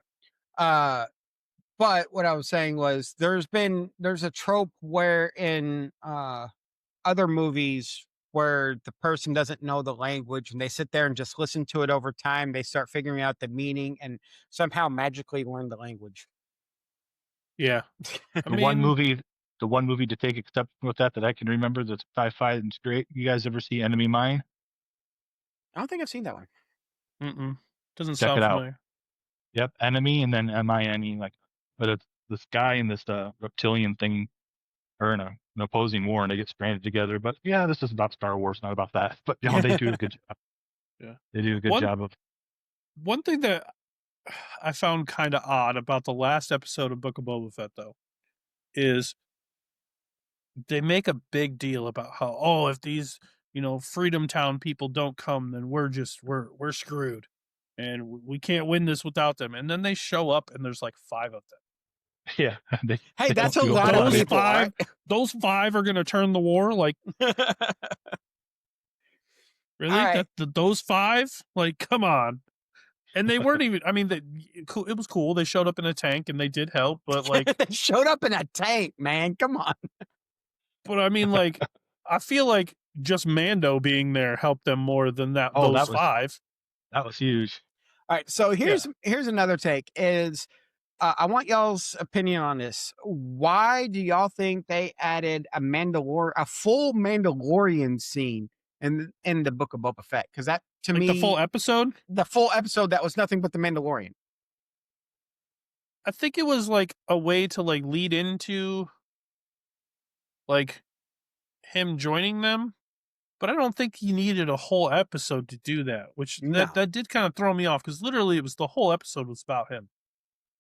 But what I was saying was there's a trope where in other movies where the person doesn't know the language and they sit there and just listen to it over time, they start figuring out the meaning and somehow magically learn the language. Yeah. The one movie to take exception with that I can remember that's sci-fi and great. You guys ever see Enemy Mine? I don't think I've seen that one. Doesn't Check sound it out. familiar. Yep, Enemy and then MINE. Like, but it's this guy and this reptilian thing are in an opposing war and they get stranded together. But yeah, this is about Star Wars, not about that. But they do a good job. Yeah. They do a good job of. One thing that I found kind of odd about the last episode of Book of Boba Fett, though, is they make a big deal about how, if these, Freedom Town people don't come, then we're screwed. And we can't win this without them. And then they show up and there's like 5 of them. Yeah. Hey, that's a lot of people. Those 5 are going to turn the war. Like, really? Right. Those 5? Like, come on. And they weren't even, I mean, it was cool. They showed up in a tank and they did help, but like. They showed up in a tank, man. Come on. But I mean, like, I feel like just Mando being there helped them more than those 5. That was huge. All right. So here's another take is I want y'all's opinion on this. Why do y'all think they added a full Mandalorian scene in the Book of Boba Fett? Because that, to Like the full me, episode? the full episode that was nothing but the Mandalorian. I think it was like a way to like lead into like him joining them, but I don't think he needed a whole episode to do that, which No. that did kind of throw me off because literally it was the whole episode was about him.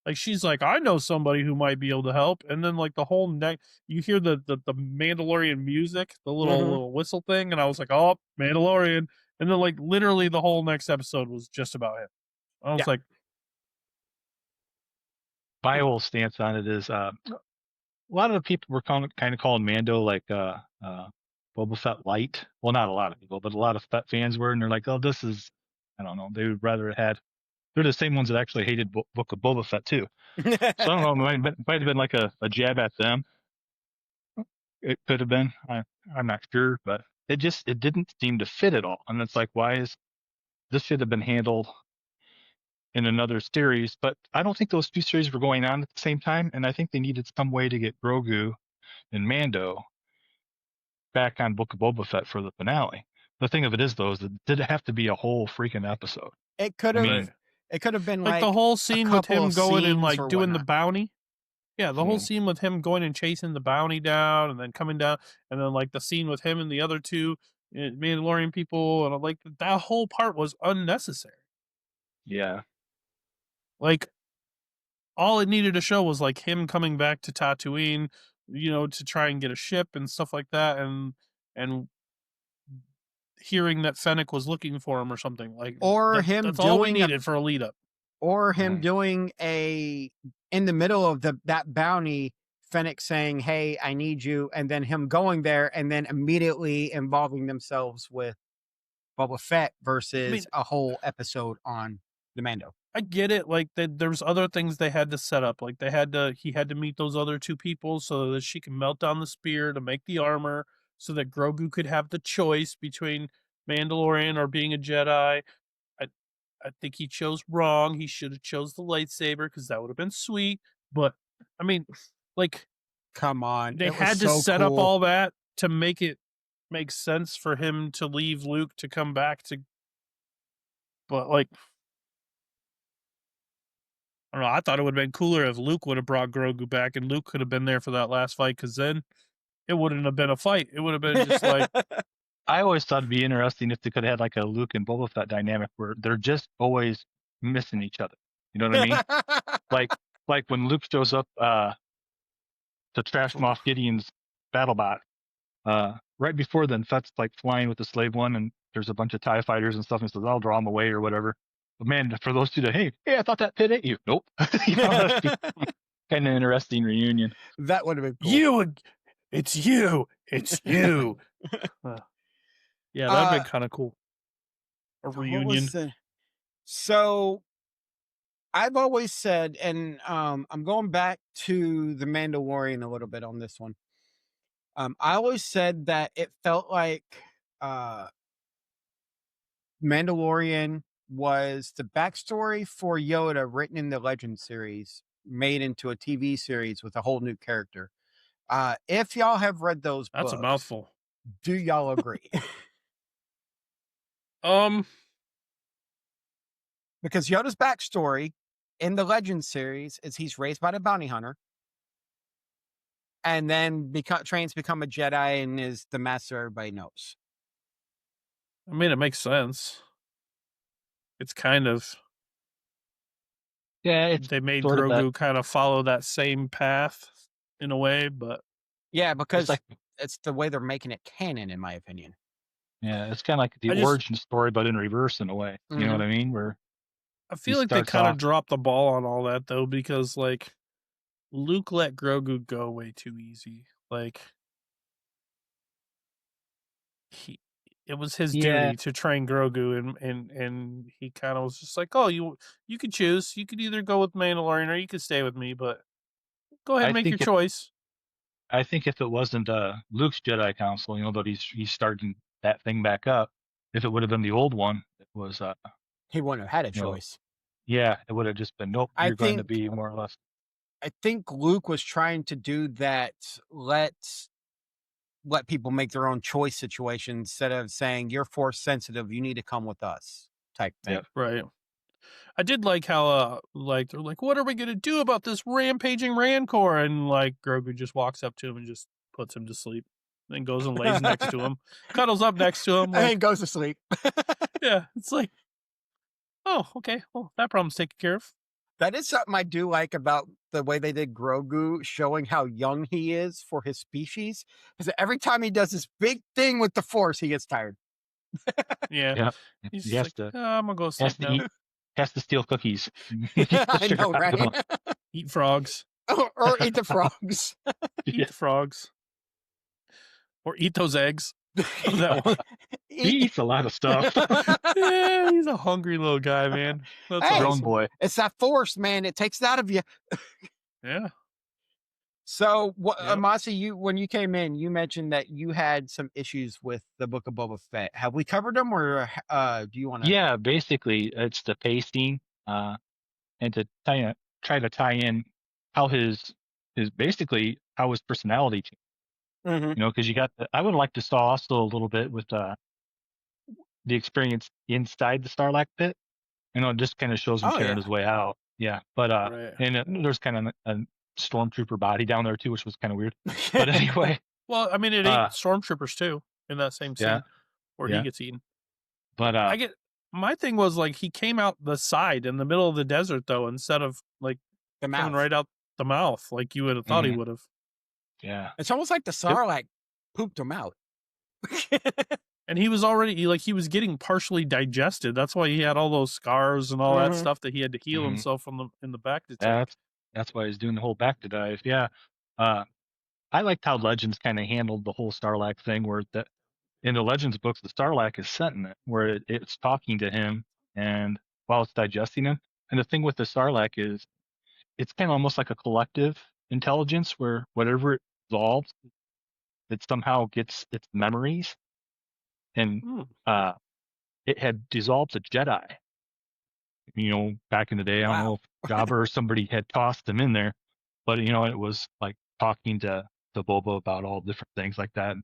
Like she's like, I know somebody who might be able to help, and then like the whole neck, you hear the Mandalorian music, the little whistle thing, and I was like, oh, Mandalorian, and then like literally the whole next episode was just about him. I was Yeah. like, My whole stance on it is a lot of the people were kind of calling Mando like Boba Fett light. Well, not a lot of people, but a lot of Fett fans were, and they're like, oh, this is, I don't know. They would rather have had. They're the same ones that actually hated Book of Boba Fett too. So I don't know. Might have been like a jab at them. It could have been. I'm not sure, but it didn't seem to fit at all. And it's like, why is this should have been handled in another series? But I don't think those two series were going on at the same time, and I think they needed some way to get Grogu and Mando back on Book of Boba Fett for the finale. The thing of it is, though, is that did it have to be a whole freaking episode? It could I have. mean, It could have been like the whole scene with couple him of going and scenes like or doing the whatnot. bounty. Yeah, the whole Yeah. scene with him going and chasing the bounty down, and then coming down, and then like the scene with him and the other two Mandalorian people, and like that whole part was unnecessary. yeah. Like all it needed to show was like him coming back to Tatooine, to try and get a ship and stuff like that, and hearing that Fennec was looking for him or something like, Or him that's all we doing a- needed for a lead up. Or him doing in the middle of that bounty, Fennec saying, "Hey, I need you," and then him going there and then immediately involving themselves with Boba Fett versus a whole episode on the Mando. I get it. Like there was other things they had to set up. Like he had to meet those other two people so that she can melt down the spear to make the armor, so that Grogu could have the choice between Mandalorian or being a Jedi. I think he chose wrong. He should have chose the lightsaber because that would have been sweet. But I mean, like, Come on, they it was had to so set up cool. all that to make it make sense for him to leave Luke to come back to. But like, I don't know. I thought it would have been cooler if Luke would have brought Grogu back and Luke could have been there for that last fight, because then it wouldn't have been a fight. It would have been just like, I always thought it'd be interesting if they could have had like a Luke and Boba Fett dynamic where they're just always missing each other. You know what I mean? like when Luke shows up to trash Moff Gideon's battle bot, right before then Fett's like flying with the slave one and there's a bunch of TIE fighters and stuff and says, I'll draw them away or whatever. But man, for those two to, hey, I thought that pit ate you. Nope. Kind of interesting reunion. That would have been cool. It's you. Yeah, that'd been kind of cool. A reunion. So I've always said, and I'm going back to the Mandalorian a little bit on this one. I always said that it felt like Mandalorian was the backstory for Yoda written in the Legend series, made into a TV series with a whole new character. If y'all have read those books, That's a mouthful. Do y'all agree? Because Yoda's backstory in the Legend series is he's raised by the bounty hunter and then trains to become a Jedi and is the master everybody knows. I mean, it makes sense. It's kind of, they made Grogu kind of follow that same path in a way, but yeah, because it's the way they're making it canon, in my opinion. Yeah, it's kind of like the origin story, but in reverse in a way. Mm-hmm. You know what I mean? Where I feel like they kind of dropped the ball on all that though, because like Luke let Grogu go way too easy. Like it was his duty to train Grogu, and he kind of was just like, oh, you could choose. You could either go with Mandalorian or you could stay with me, but go ahead and make your choice. I think if it wasn't Luke's Jedi Council, but he's starting that thing back up. If it would have been the old one, it was he wouldn't have had a choice. Yeah, it would have just been nope. You're going to be more or less. I think Luke was trying to do that. Let people make their own choice situation instead of saying you're force sensitive. You need to come with us type thing. Yep. Right. I did like how like they're like, what are we gonna do about this rampaging Rancor? And like Grogu just walks up to him and just puts him to sleep. Then goes and lays next to him, cuddles up next to him. And Like, then goes to sleep. yeah, it's like, oh, okay, well, that problem's taken care of. That is something I do like about the way they did Grogu, showing how young he is for his species. Because every time he does this big thing with the Force, he gets tired. Yeah, Yeah. he's He just has like, to "Oh, I'm gonna go has sleep to now. has to steal cookies. Just to I figure know, out how to right? Eat frogs, Or eat the frogs. eat Yeah. the frogs, or eat those eggs." That one. He Eat- eats a lot of stuff. Yeah, he's a hungry little guy, man. That's Hey, Grown awesome. boy. it's that Force, man. It takes it out of you. Yeah. So, what, Yep. Amasi, you when you came in, you mentioned that you had some issues with the Book of Boba Fett. Have we covered them, or do you want to? Yeah, basically it's the pacing, and to try to tie in how his basically how his personality changed. Mm-hmm. You know, because you got I would like to saw also a little bit with the experience inside the Sarlacc pit. You know, it just kind of shows him Oh tearing yeah. his way out. Yeah, but Right. and there's kind of a stormtrooper body down there too, which was kind of weird. But anyway, Well, I mean, it ate stormtroopers too in that same yeah, scene where he yeah, gets eaten. but I get my thing was like he came out the side in the middle of the desert though, instead of like The coming mouth. right out the mouth like you would have thought he Mhm. would have. yeah, It's almost like the Yep. Sarlacc pooped him out. And he was already he was getting partially digested. That's why he had all those scars and all that Mhm. stuff that he had to heal Mhm. himself from in the back to Yeah, take. that's why he's doing the whole back to dive. Yeah, uh, I liked how Legends kind of handled the whole Sarlacc thing, where that in the Legends books, the Sarlacc is sentient, where it's talking to him and while it's digesting him. And the thing with the Sarlacc is it's kind of almost like a collective intelligence, where whatever it dissolves, it somehow gets its memories. And Hmm. uh, it had dissolved a Jedi. You know, back in the day, I don't know if Jabba or somebody had tossed them in there, but you know, it was like talking to Boba about all different things like that.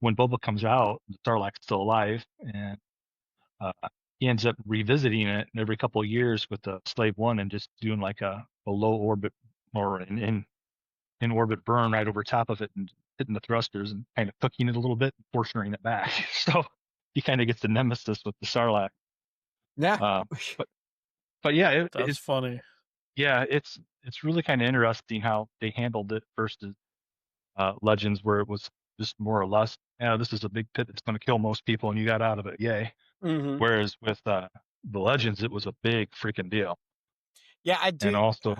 When Boba comes out, the Sarlacc's still alive, and uh, he ends up revisiting it every couple of years with the Slave One and just doing like a low orbit or an in orbit burn right over top of it and hitting the thrusters and kind of cooking it a little bit and forcing it back. So he kind of gets the nemesis with the Sarlacc. Yeah. But but yeah, That's funny. it's really kind of interesting how they handled it versus Legends, where it was just more or less, yeah, this is a big pit that's going to kill most people, and you got out of it, yay. Mhm. Whereas with the Legends, it was a big freaking deal, Yeah, and also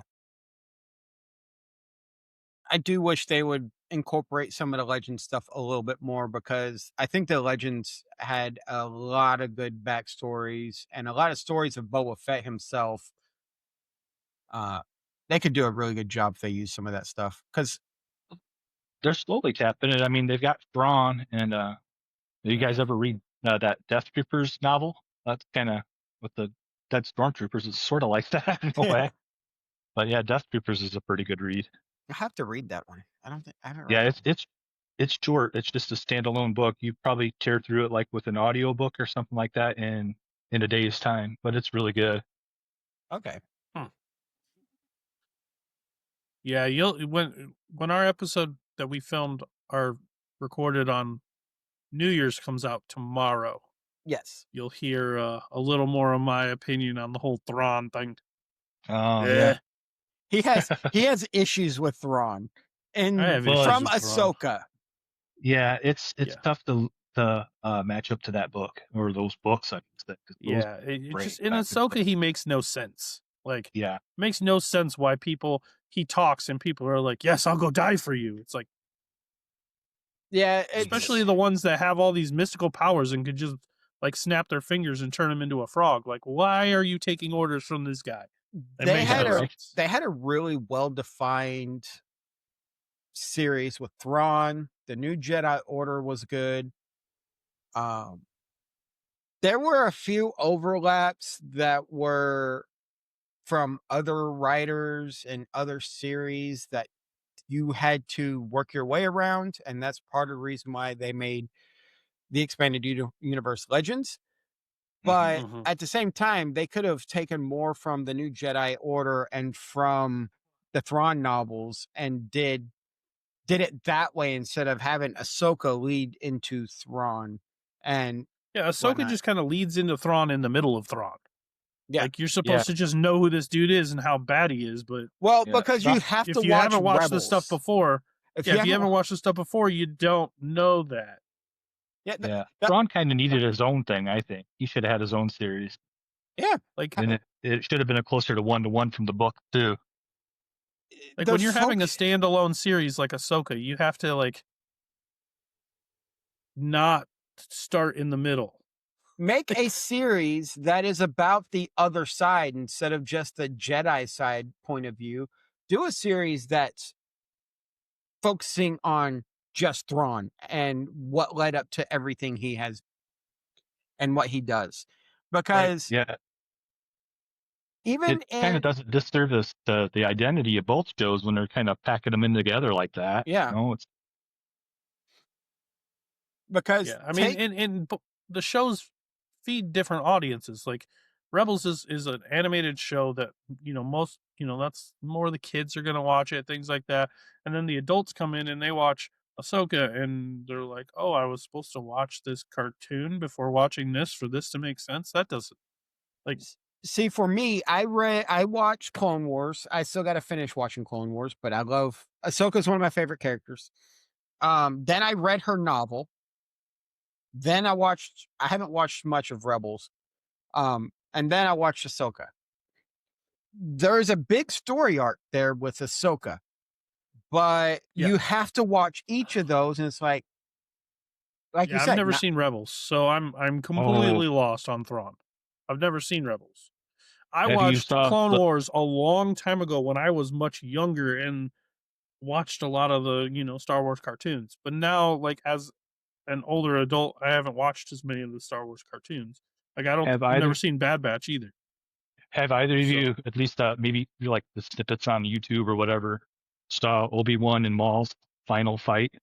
I do wish they would incorporate some of the Legends stuff a little bit more, because I think the Legends had a lot of good backstories and a lot of stories of Boba Fett himself. They could do a really good job if they use some of that stuff. Because they're slowly tapping it. I mean, they've got Thrawn, and you guys ever read that Death Troopers novel? That's kind of with the dead stormtroopers. It's sort of like that in a way. But yeah, Death Troopers is a pretty good read. I have to read that one. I don't think I haven't read Yeah, that one. it's short. It's just a standalone book. You probably tear through it like with an audio book or something like that in a day's time. But it's really good. Okay. Yeah, you'll when our episode that we filmed are recorded on New Year's comes out tomorrow. Yes. You'll hear a little more of my opinion on the whole Thrawn thing. Yeah. He has issues with Thrawn, and I have Well, issues from with Thrawn. Ahsoka. Yeah, it's Yeah. tough to match up to that book or those books. I guess that 'cause those Yeah, it great just in back in the Ahsoka day. he makes no sense. Like, Yeah, makes no sense why he talks and people are like, "Yes, I'll go die for you." It's like, Yeah, especially the ones that have all these mystical powers and could just like snap their fingers and turn him into a frog. Like, why are you taking orders from this guy? It they makes had no a sense. they had a really well defined series with Thrawn. The New Jedi Order was good. There were a few overlaps that were from other writers and other series that you had to work your way around, and that's part of the reason why they made the expanded universe Legends. But Mhm. at the same time, they could have taken more from the New Jedi Order and from the Thrawn novels and did it that way instead of having Ahsoka lead into Thrawn and Yeah, Ahsoka whatnot. just kind of leads into Thrawn in the middle of Thrawn. Yeah. Like you're Yeah. supposed to just know who this dude is and how bad he is, but Well, Yeah. because you have to if you watch haven't watched this stuff Rebels. before, If if you haven't haven't wa- watched this stuff before, you don't know that. yeah, Yeah. Thrawn kind of needed his own thing, I think. He should have had his own series. yeah. Like And it should have been a closer to 1-to-1 from the book, too. Like The when you're having a folk- standalone series like Ahsoka, you have to like not start in the middle. Make a series that is about the other side instead of just the Jedi side point of view. Do a series that's focusing on just Thrawn and what led up to everything he has and what he does. Because Yeah. even It kind of in does a disservice to the identity of both shows when they're kind of packing them in together like that. yeah, You know, it's because Yeah, I mean, the shows feed different audiences. Like Rebels is an animated show that most that's more the kids are gonna watch it, things like that. And then the adults come in and they watch Ahsoka, and they're like, "Oh, I was supposed to watch this cartoon before watching this for this to make sense." That doesn't like. see, for me, I watched Clone Wars. I still got to finish watching Clone Wars, but I love Ahsoka is one of my favorite characters. Then I read her novel. Then I haven't watched much of Rebels. And then I watched Ahsoka. There's a big story arc there with Ahsoka, but Yeah. you have to watch each of those, and it's like you Yeah, I've said, never seen Rebels, so I'm completely lost on Thrawn. I've never seen Rebels. I have you watched saw Clone the Wars a long time ago when I was much younger and watched a lot of the, Star Wars cartoons. But now, like as an older adult, I haven't watched as many of the Star Wars cartoons. Like have I've never either seen Bad Batch either. have either of So you at least maybe you like the snippets on YouTube or whatever saw Obi-Wan and Maul's final fight?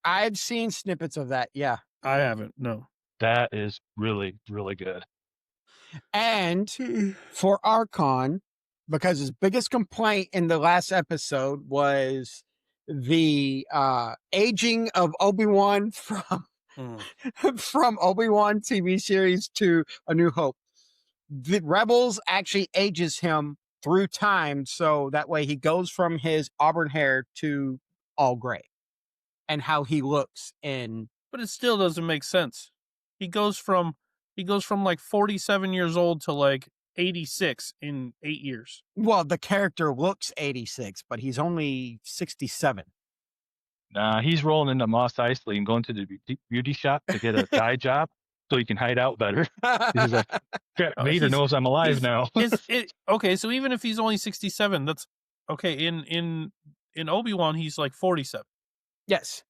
I've seen snippets of that, yeah. I haven't. No. That is really, really good. And for Archon, because his biggest complaint in the last episode was the aging of Obi-Wan from from Obi-Wan TV series to A New Hope. The Rebels actually ages him through time, so that way he goes from his auburn hair to all gray, and how he looks in. But it still doesn't make sense. He goes from like 47 years old to like 86 in 8 years. Well, the character looks 86, but he's only 67. Nah, he's rolling into Moss Eisley and going to the beauty shop to get a dye job so he can hide out better. He's like, "Crap, Vader knows I'm alive now." Okay, so even if he's only 67, that's okay. In Obi-Wan, he's like 47. Yes.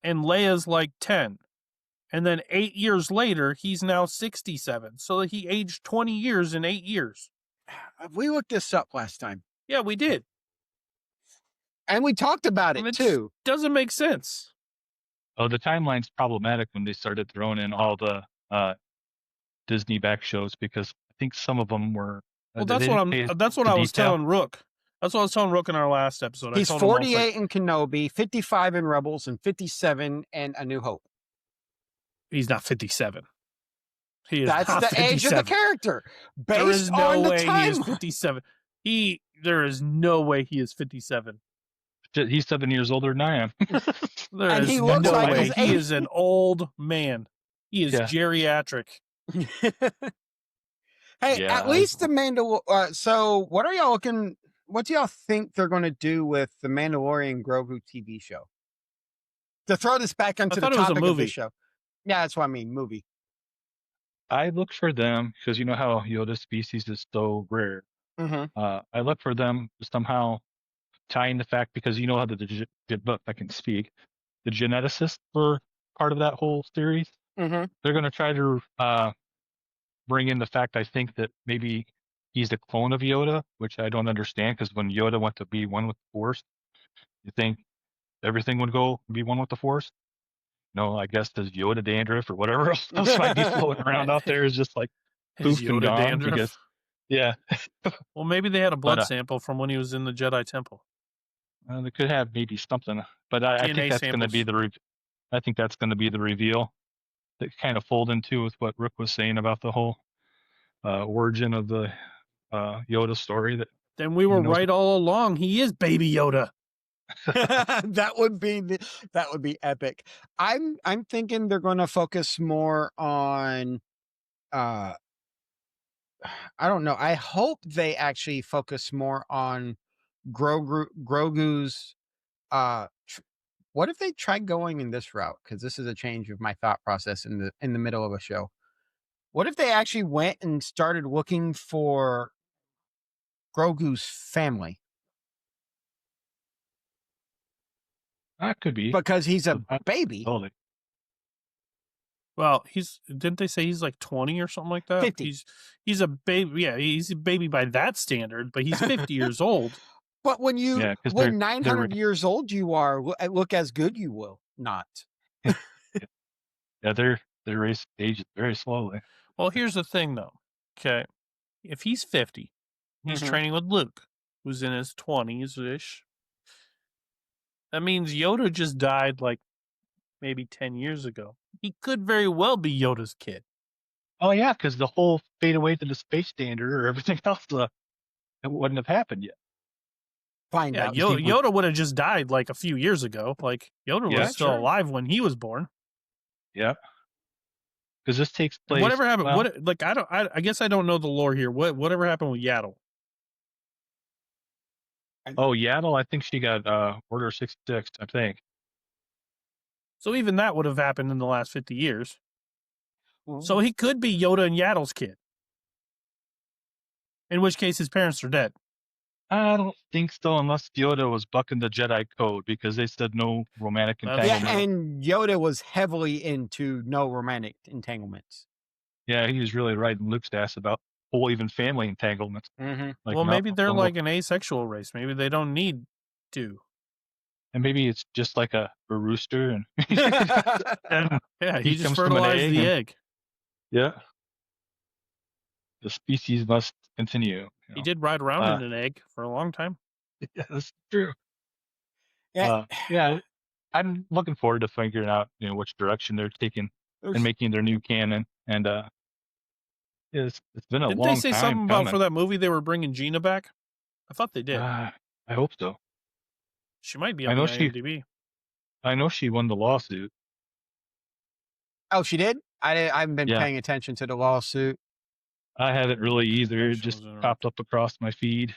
And Leia's like 10. And then 8 years later, he's now 67. So he aged 20 years in 8 years. We looked this up last time. Yeah, we did. And we talked about it too. Doesn't make sense. Oh, the timeline's problematic when they started throwing in all the Disney back shows because I think some of them were. Well, that's what I was telling Rook. That's what I was telling Rook in our last episode. He's 48 in Kenobi, 55 in Rebels, and 57 in A New Hope. He's not 57. That's the 57. age of the character. There is no way he is timeline. 57. There is no way he is 57. He's 7 years older than I am. There is no way. He is an old man. He is geriatric. Hey, at least the Mandalorian. So, what are y'all looking? What do y'all think they're going to do with the Mandalorian Grogu TV show? To throw this back onto the topic of the show. Yeah, that's what I mean. Movie. I look for them because you know how Yoda species is so rare. Mm-hmm. I look for them somehow tying the fact because you know how if I can speak, the geneticists were part of that whole series. Mm-hmm. They're going to try to bring in the fact I think that maybe he's a clone of Yoda, which I don't understand because when Yoda went to be one with the Force, you think everything would go be one with the Force? No, I guess there's Yoda dandruff or whatever else might be floating around out there is just like His poof and Yoda gone dandruff. because yeah. Well, maybe they had a blood But sample from when he was in the Jedi Temple. they could have maybe something, but I think DNA that's going to be samples. I think that's going to be the reveal that kind of fold into with what Rick was saying about the whole origin of the Yoda story. That Then we he were knows right all along. He is Baby Yoda. That would be epic. I'm thinking they're going to focus more on I don't know. I hope they actually focus more on Grogu's what if they tried going in this route? Because this is a change of my thought process in the middle of a show. What if they actually went and started looking for Grogu's family? that could be. Because he's a I- baby. Totally. Well, didn't they say he's like 20 or something like that? 50. He's a baby. Yeah, he's a baby by that standard, but he's 50 years old. But when Yeah, 'cause when they're 900 years old you are, look as good you will not. yeah, they're race ages very slowly. Well, here's the thing though. Okay. If he's 50, he's Mhm. training with Luke, who's in his 20s ish. That means Yoda just died like maybe 10 years ago. He could very well be Yoda's kid. Oh yeah, because the whole fade away to the space standard or everything else, it wouldn't have happened yet. Find Yeah, out. Yoda would have just died like a few years ago. Like Yoda Yeah, was still sure. alive when he was born. Yeah, because this takes place. Whatever happened? Well, I guess I don't know the lore here. Whatever happened with Yaddle? oh, Yaddle, I think she got Order 66, I think. So even that would have happened in the last 50 years. Mm-hmm. So he could be Yoda and Yaddle's kid. In which case his parents are dead. I don't think so, unless Yoda was bucking the Jedi code because they said no romantic entanglement. Yeah, and Yoda was heavily into no romantic entanglements. Yeah, he was really riding Luke's ass about whole even family entanglements. Mm-hmm. Like, Well, no, maybe they're don't like look. an asexual race. Maybe they don't need to. And maybe it's just like a rooster, and, and Yeah, he just comes from an fertilized the and- egg. Yeah, the species must continue. He did ride around in an egg for a long time. Yeah, that's true. Yeah. Yeah, I'm looking forward to figuring out which direction they're taking and making their new canon. And it's been a Didn't long they say time something about coming. for that movie they were bringing Gina back? I thought they did. I hope so. She might be I on know the she- IMDb. I know she won the lawsuit. Oh, she did? I haven't been Yeah. paying attention to the lawsuit. I haven't really either. It Connection just was interrupted. popped up across my feed.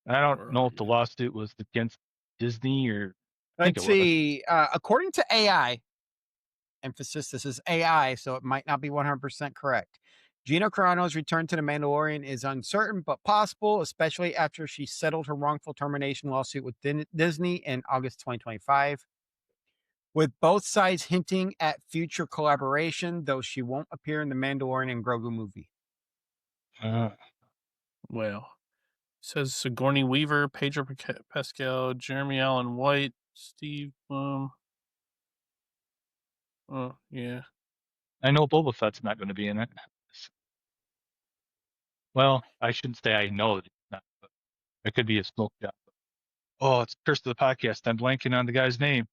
I don't Where know are if the you? lawsuit was against Disney or I think Let's it was. see. According to AI, emphasis, this is AI, so it might not be 100% correct. Gina Carano's return to The Mandalorian is uncertain, but possible, especially after she settled her wrongful termination lawsuit with Disney in August 2025. With both sides hinting at future collaboration, though she won't appear in the Mandalorian and Grogu movie. Well, it says Sigourney Weaver, Pedro Pascal, Jeremy Allen White, Steve. Oh yeah. I know Boba Fett's not going to be in it. Well, I shouldn't say I know that it's not, but it could be a smoke job. Oh, it's Curse of the Podcast. I'm blanking on the guy's name.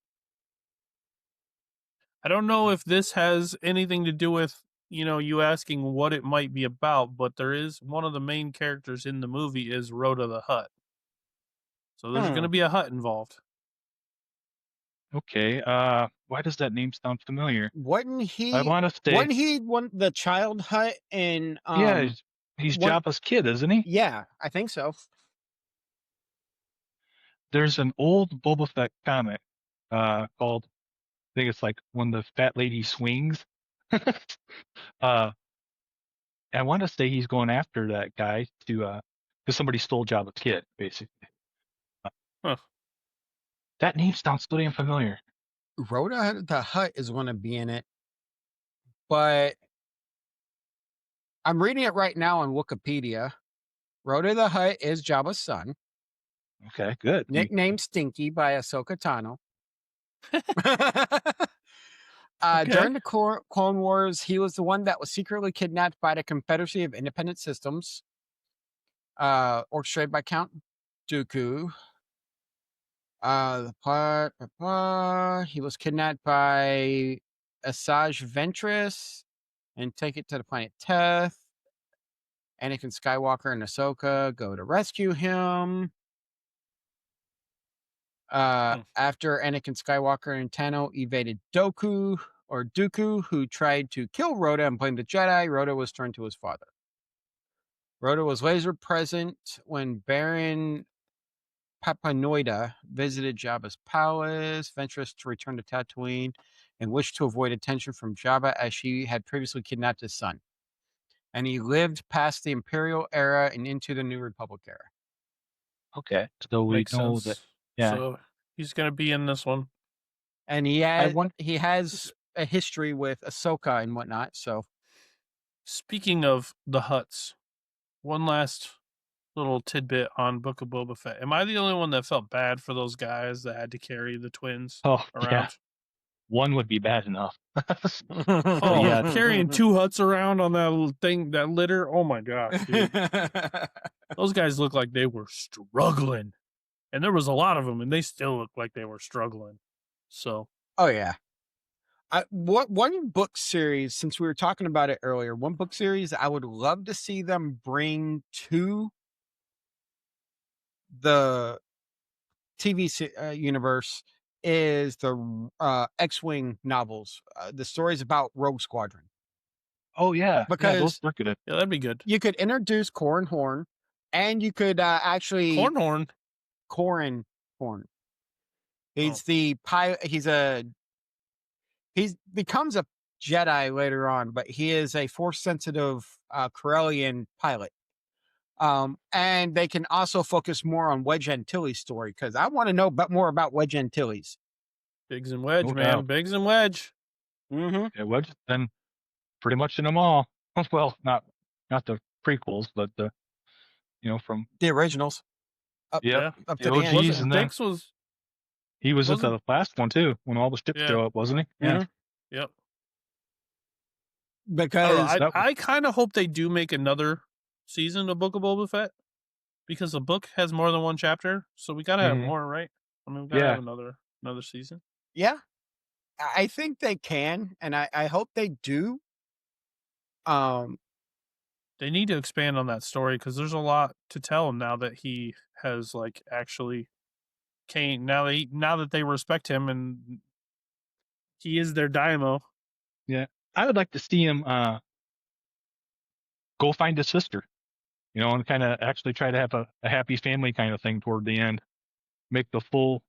I don't know if this has anything to do with you asking what it might be about, but there is one of the main characters in the movie is Rhoda the Hutt. So there's going to be a Hutt involved. Okay. Why does that name sound familiar? Wasn't he? I want to say. Wasn't he the child Hut in? Yeah, he's what- Jabba's kid, isn't he? Yeah, I think so. There's an old Boba Fett comic called, I think it's like When the Fat Lady Swings. I want to say he's going after that guy because somebody stole Jabba's kid, basically. Huh. That name sounds so damn familiar. Rhoda the Hutt is going to be in it, but I'm reading it right now on Wikipedia. Rhoda the Hutt is Jabba's son, Okay, good. nicknamed Stinky by Ahsoka Tano. Okay. During the Clone Wars, he was the one that was secretly kidnapped by the Confederacy of Independent Systems, orchestrated by Count Dooku. He was kidnapped by Asajj Ventress and take it to the planet Teth. Anakin Skywalker and Ahsoka go to rescue him. After Anakin Skywalker and Tano evaded Dooku, who tried to kill Rhoda and blamed the Jedi, Rhoda was turned to his father. Rhoda was laser present when Baron Papanoida visited Jabba's palace, Ventress to return to Tatooine, and wished to avoid attention from Jabba as she had previously kidnapped his son. And he lived past the Imperial era and into the New Republic era. Okay, so we Makes know sense. that. Yeah. So he's gonna be in this one. And he has a history with Ahsoka and whatnot. So, Speaking of the Hutts, one last little tidbit on Book of Boba Fett. Am I the only one that felt bad for those guys that had to carry the twins Oh, around? yeah. One would be bad enough. Oh, yeah. Carrying two Hutts around on that thing, that litter. Oh my gosh, dude. Those guys look like they were struggling. And there was a lot of them, and they still look like they were struggling. So, oh yeah. One book series, since we were talking about it earlier, one book series I would love to see them bring to the TV universe is the X-Wing novels, the stories about Rogue Squadron. Oh yeah, because those look at it. Yeah, that'd be good. You could introduce Corran Horn, and you could actually Cornhorn. Corran Horn. He's the pilot. He becomes a Jedi later on, but he is a Force sensitive Corellian pilot. And they can also focus more on Wedge Antilles' story, because I want to know more about Wedge Antilles. Biggs and Wedge, No man. doubt. Biggs and Wedge. Mm-hmm. Yeah, Wedge has been pretty much in them all. Well, not the prequels, but from The originals. Up the to the OGs, end. and then Biggs was. he was at the last one too, when all the ships Yeah. show up, wasn't he? Mhm. Yeah. Yep. Because I kind of hope they do make another season of Book of Boba Fett, because the book has more than one chapter, so we gotta have more, right? I mean, we gotta have another season. yeah, I think they can, and I hope they do. They need to expand on that story, because there's a lot to tell now that he has actually came. Now that they respect him and he is their daimyo. Yeah, I would like to see him go find his sister, and kind of actually try to have a happy family kind of thing toward the end. Make the full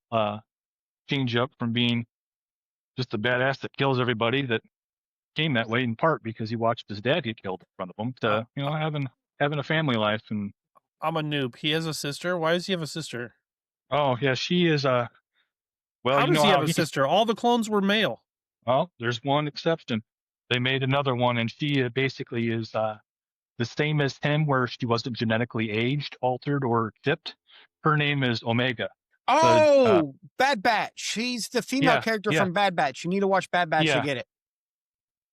change up from being just a badass that kills everybody, that came that way in part because he watched his dad get killed in front of him, to having a family life. And I'm a noob. He has a sister. Why does he have a sister? oh yeah, she is well. How does he have a sister? All the clones were male. Well, there's one exception. They made another one, and she basically is the same as him, where she wasn't genetically aged, altered, or chipped. Her name is Omega. Oh, Bad Batch. She's the female character from Bad Batch. You need to watch Bad Batch to get it.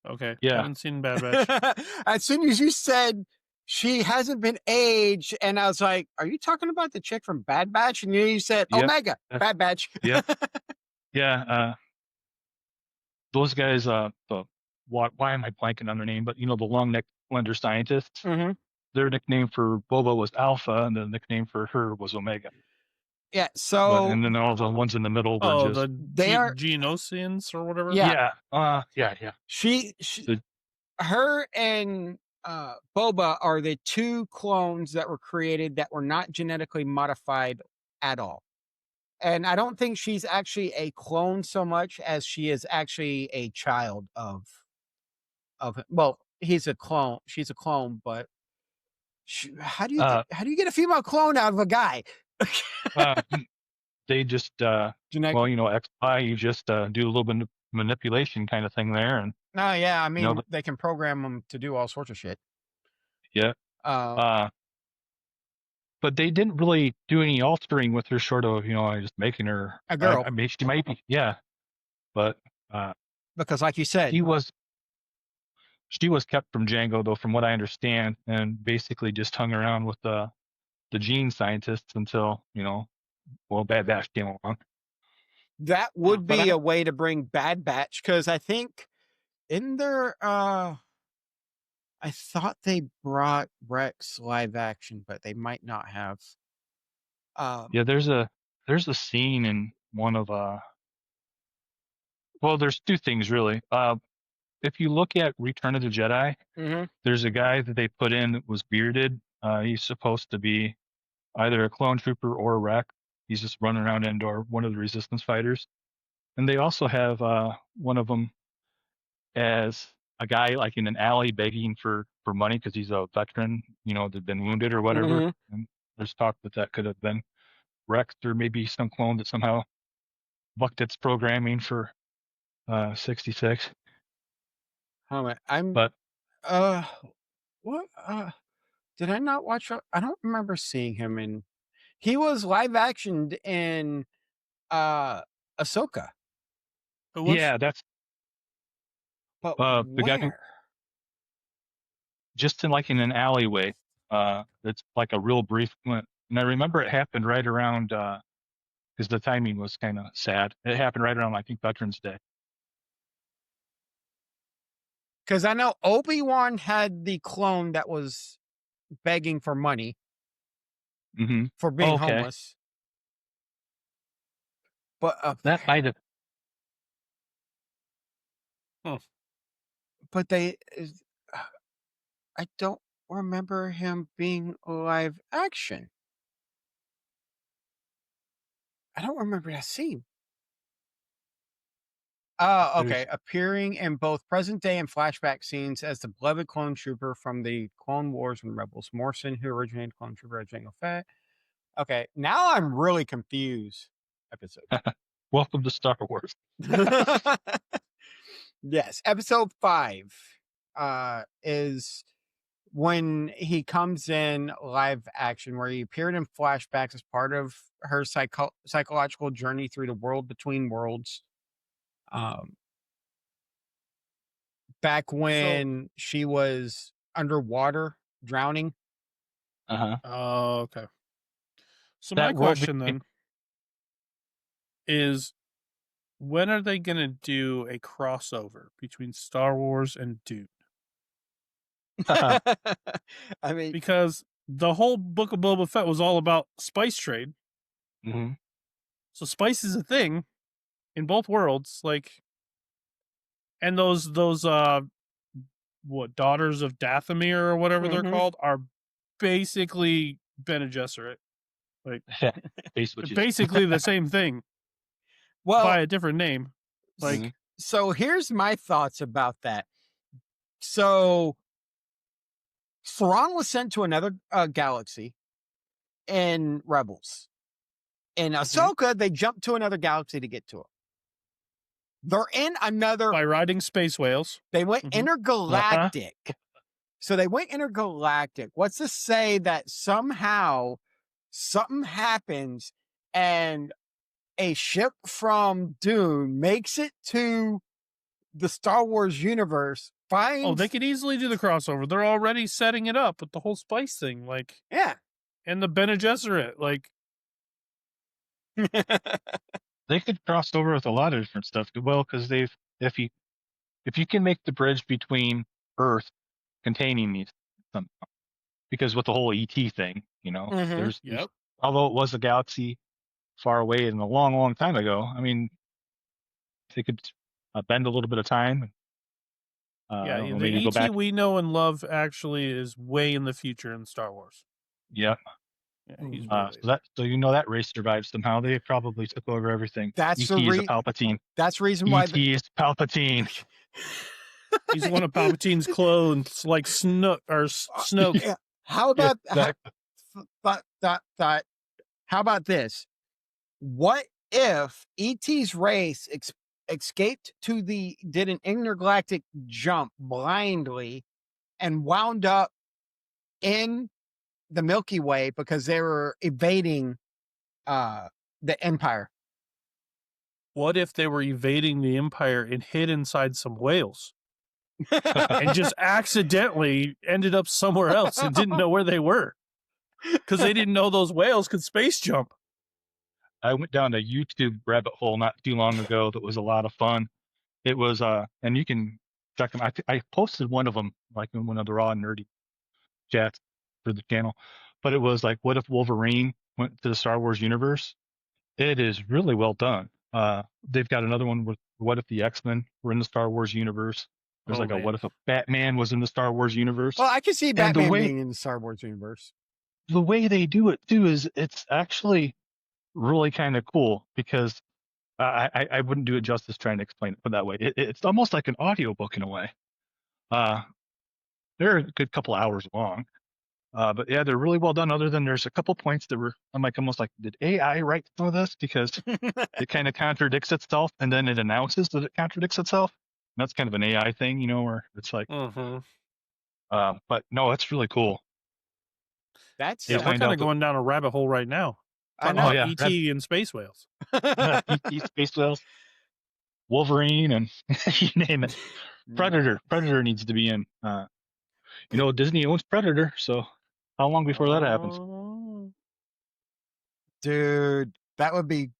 Okay. Yeah. I haven't seen Bad Batch. As soon as you said she hasn't been aged, and I was like, are you talking about the chick from Bad Batch? And you said Omega, Bad Batch. Yeah. Yeah. Those guys, why am I blanking on their name? But the long neck slender scientists. Mm-hmm. Their nickname for Boba was Alpha, and the nickname for her was Omega. Yeah, so and then all the ones in the middle were just they are Geonosians or whatever. Yeah. Yeah. Her and Boba are the two clones that were created that were not genetically modified at all. And I don't think she's actually a clone so much as she is actually a child of well, he's a clone, she's a clone, but how do you get a female clone out of a guy? They just XY, you just do a little bit of manipulation kind of thing there, and no, yeah, I mean they can program them to do all sorts of shit. Yeah. Uh, But they didn't really do any altering with her, short of just making her. a girl, I mean, she might be, yeah, but because like you said, she was kept from Django, though, from what I understand, and basically just hung around with the gene scientists until Bad Batch came along. that Hmm. would But be a way to bring Bad Batch, because I think in their I thought they brought Rex live action, but they might not have. yeah, there's a scene in one of well, there's two things really. If you look at Return of the Jedi, Mhm. there's a guy that they put in that was bearded. He's supposed to be either a clone trooper or a Wreck. He's just running around Endor, one of the Resistance fighters. And they also have one of them as a guy like in an alley begging for money because he's a veteran, that'd been wounded or whatever. Mhm. And there's talk that could have been Rex or maybe some clone that somehow bucked its programming for 66. Hold on, I'm But uh what did I not watch? I don't remember seeing him in. He was live actioned in uh Ahsoka, Who was? yeah, that's but the guy who where? just in an alleyway. It's like a real brief glint. And I remember it happened right around because the timing was kind of sad. It happened right around I think Veterans Day. Because I know Obi-Wan had the clone that was begging for money Mm-hmm. for being Okay, homeless, but that might have. Hmm. but they I don't remember him being live action. I don't remember that scene. Okay. There's Appearing in both present day and flashback scenes as the beloved clone trooper from the Clone Wars and Rebels, Morrison, who originated Clone Trooper at Jango Fett. Okay, now I'm really confused. Episode. Welcome to Star Wars. Yes, episode 5 is when he comes in live action, where he appeared in flashbacks as part of her psychological journey through the world between worlds. Um, back So, when she was underwater drowning. Uh-huh. oh, okay. So my That world question became then is, when are they going to do a crossover between Star Wars and Dune? I mean, Because the whole book of Boba Fett was all about spice trade. Mhm. So spice is a thing in both worlds, and those what, daughters of Dathomir or whatever they're mhm, called are basically Bene Gesserit. Like, Base witches. basically the same thing by well, a different name. Mhm. Like, so here's my thoughts about that. So Thrawn was sent to another galaxy in Rebels. In mhm, Ahsoka, they jumped to another galaxy to get to it. They're in another. by riding space whales. They went Mhm. Uh-huh. intergalactic. So they went intergalactic. What's to say that somehow something happens and a ship from Dune makes it to the Star Wars universe, Oh, they finds. could easily do the crossover. They're already setting it up with the whole spice thing, Yeah. and the Bene Gesserit. They could cross over with a lot of different stuff. Well, because if you if you can make the bridge between Earth containing these, some, because with the whole ET thing, Mhm. there's Yep. although it was a galaxy far away and a long, long time ago. I mean, they could bend a little bit of time. I Yeah, don't know, the maybe go ET back. we know and love actually is way in the future in Star Wars. Yeah. Yeah, he's way, way. That race survived somehow. They probably took over everything. That's the ET is a Palpatine. that's the reason why ET is Palpatine. He's one of Palpatine's clones, like Snook or Snoke. Yeah. How Yeah, about how about this? What if ET's race escaped did an intergalactic jump blindly and wound up in the Milky Way because they were evading the Empire. What if they were evading the Empire and hid inside some whales and just accidentally ended up somewhere else and didn't know where they were because they didn't know those whales could space jump? I went down a YouTube rabbit hole not too long ago that was a lot of fun. It was, and you can check them. I posted one of them, like in one of the raw and nerdy chats for the channel, but it was like, what if Wolverine went to the Star Wars universe? It is really well done. They've got another one with what if the X-Men were in the Star Wars universe? There's like a what if a Batman was in the Star Wars universe? Well, I can see Batman being in the Star Wars universe. The way they do it too is it's actually really kind of cool because I wouldn't do it justice trying to explain it that way. It's almost like an audiobook in a way. They're a good couple hours long. But yeah, they're really well done. Other than there's a couple points that were, I'm like almost like, did AI write some of this? Because it kind of contradicts itself, and then it announces that it contradicts itself. And that's kind of an AI thing, you know, where it's like, but no, it's really cool. That's we're kind of going down a rabbit hole right now. I know. E.T. and space whales. E.T. space whales, Wolverine, and you name it. Predator needs to be in. You know, Disney owns Predator, so how long before that happens? Dude, that would be.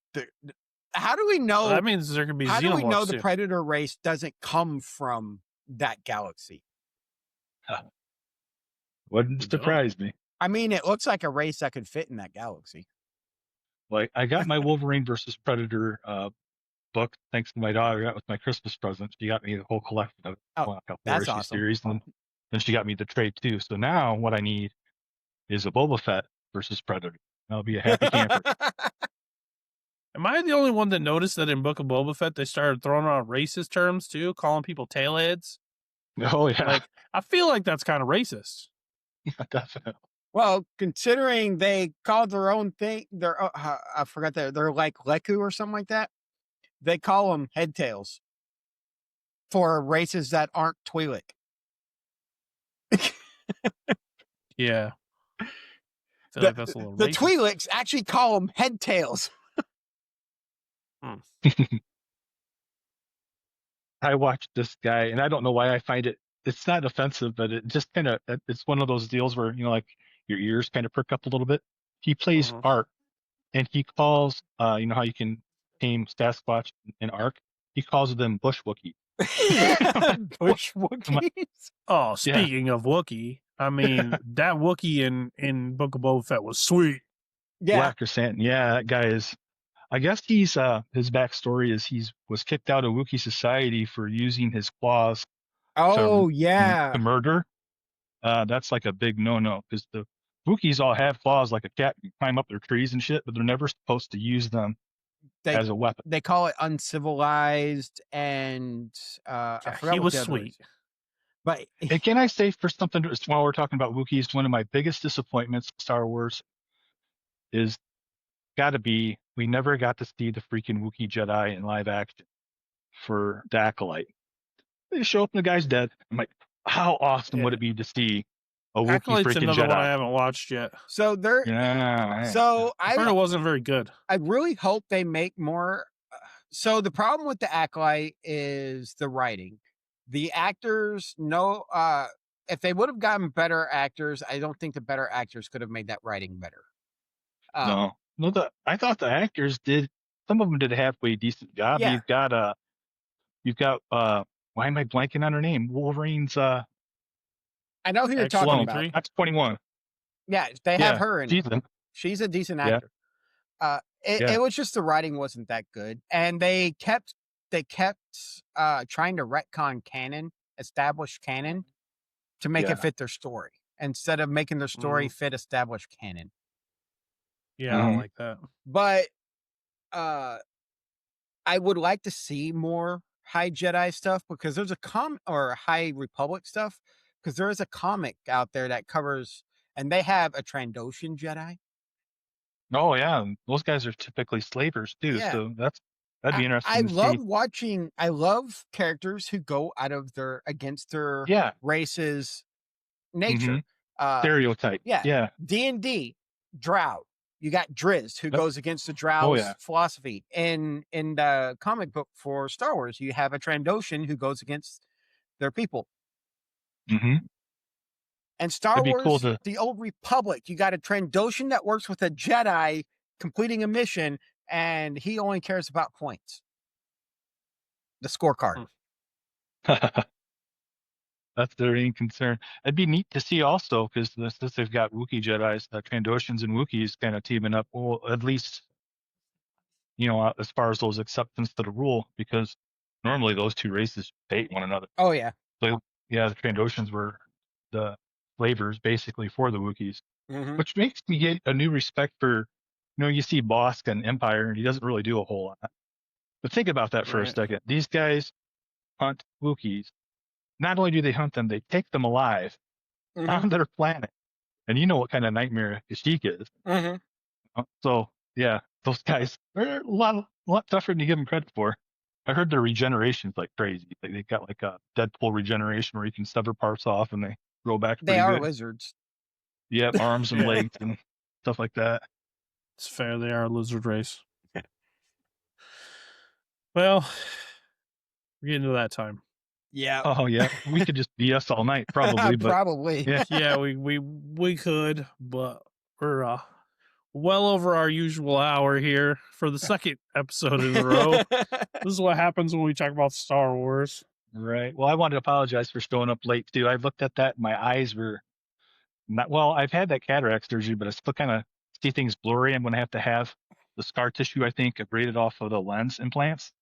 How do we know? Well, that means there could be. How do we know the too. Predator race doesn't come from that galaxy? Wouldn't surprise me. I mean, it looks like a race that could fit in that galaxy. Like, I got my Wolverine versus Predator book thanks to my daughter. That was my Christmas present. She got me the whole collection of that's awesome. Series, and then she got me the trade too. So now what I need is a Boba Fett versus Predator. I'll be a happy camper. Am I the only one that noticed that in Book of Boba Fett they started throwing around racist terms too, calling people tailheads? Oh yeah, like I feel like that's kind of racist. Yeah, definitely. Well, considering they called their own thing, I forgot that they're like Leku or something like that. They call them headtails for races that aren't Twi'lek. Yeah. I feel like that's a little the racist. Twi'leks actually call them headtails. I watched this guy, and I don't know why I find it's not offensive, but it just kind of, it's one of those deals where, you know, like your ears kind of perk up a little bit. He plays Ark, and he calls, you know how you can tame Sasquatch and Ark? He calls them Bush Wookiee. Bush Wookiees? Oh, speaking of Wookiee, I mean, that Wookiee in Book of Boba Fett was sweet. Yeah. Black Santin. Yeah, that guy is, I guess he's, his backstory is was kicked out of Wookiee society for using his claws to murder. That's like a big no-no, because the Wookiees all have claws like a cat, can climb up their trees and shit, but they're never supposed to use them as a weapon. They call it uncivilized, and I forgot he what was the other sweet. But and can I say for something, while we're talking about Wookiees, one of my biggest disappointments in Star Wars is gotta be we never got to see the freaking Wookiee Jedi in live action for the Acolyte. They show up and the guy's dead. I'm like, how awesome would it be to see a Wookiee Acolyte's freaking another Jedi? one I haven't watched yet. So there, so I heard it wasn't very good. I really hope they make more. So the problem with the Acolyte is the writing. The actors, if they would have gotten better actors, I don't think the better actors could have made that writing better. No, I thought the actors did. Some of them did a halfway decent job. Yeah. You've got why am I blanking on her name? Wolverine's I know who you're talking about. That's 21. Yeah, they have her in it. She's a decent actor. It was just the writing wasn't that good, and they kept trying to retcon canon, establish canon, to make it fit their story instead of making their story fit established canon. Yeah, I don't like that. But I would like to see more High Jedi stuff, because there's or High Republic stuff, because there is a comic out there that covers, and they have a Trandoshan Jedi. Oh yeah, those guys are typically slavers too. Yeah. So that'd be interesting. I love characters who go out of against their race's nature. Stereotype. Yeah. Yeah. D&D, Drow. You got Drizzt, who Yep. goes against the Drow's yeah. philosophy. In the comic book for Star Wars, you have a Trandoshan who goes against their people. Mm-hmm. And Star It'd be Wars, cool to. the Old Republic, you got a Trandoshan that works with a Jedi completing a mission, and he only cares about points. The scorecard. That's their main concern. It'd be neat to see also, because since they've got Wookiee Jedis, Trandoshans and Wookiees kind of teaming up, well, at least, as far as those acceptance to the rule, because normally those two races hate one another. Oh, yeah. So, yeah, the Trandoshans were the flavors basically for the Wookiees, Mhm. which makes me get a new respect for, you see Bosk and Empire, and he doesn't really do a whole lot. But think about that for a Right. second. These guys hunt Wookiees. Not only do they hunt them, they take them alive Mhm. on their planet. And you know what kind of nightmare Kashyyyk is. Mhm. So, yeah, those guys, they're a lot tougher than you give them credit for. I heard their regeneration's like crazy. Like they got like a Deadpool regeneration where you can sever parts off and they grow back They pretty are good. lizards. Yep, arms and Yeah. legs and stuff like that. It's fair. They are a lizard race. Well, we're getting to that time. Yeah. Oh yeah, we could just BS all night probably, but Probably. yeah. Yeah, we could, but we're well over our usual hour here for the second episode in a row. This is what happens when we talk about Star Wars. Right. Well, I wanted to apologize for showing up late too. I looked at that, and my eyes were not well. I've had that cataract surgery, but I still kind of see things blurry. I'm going to have the scar tissue, I think, abraded off of the lens implants.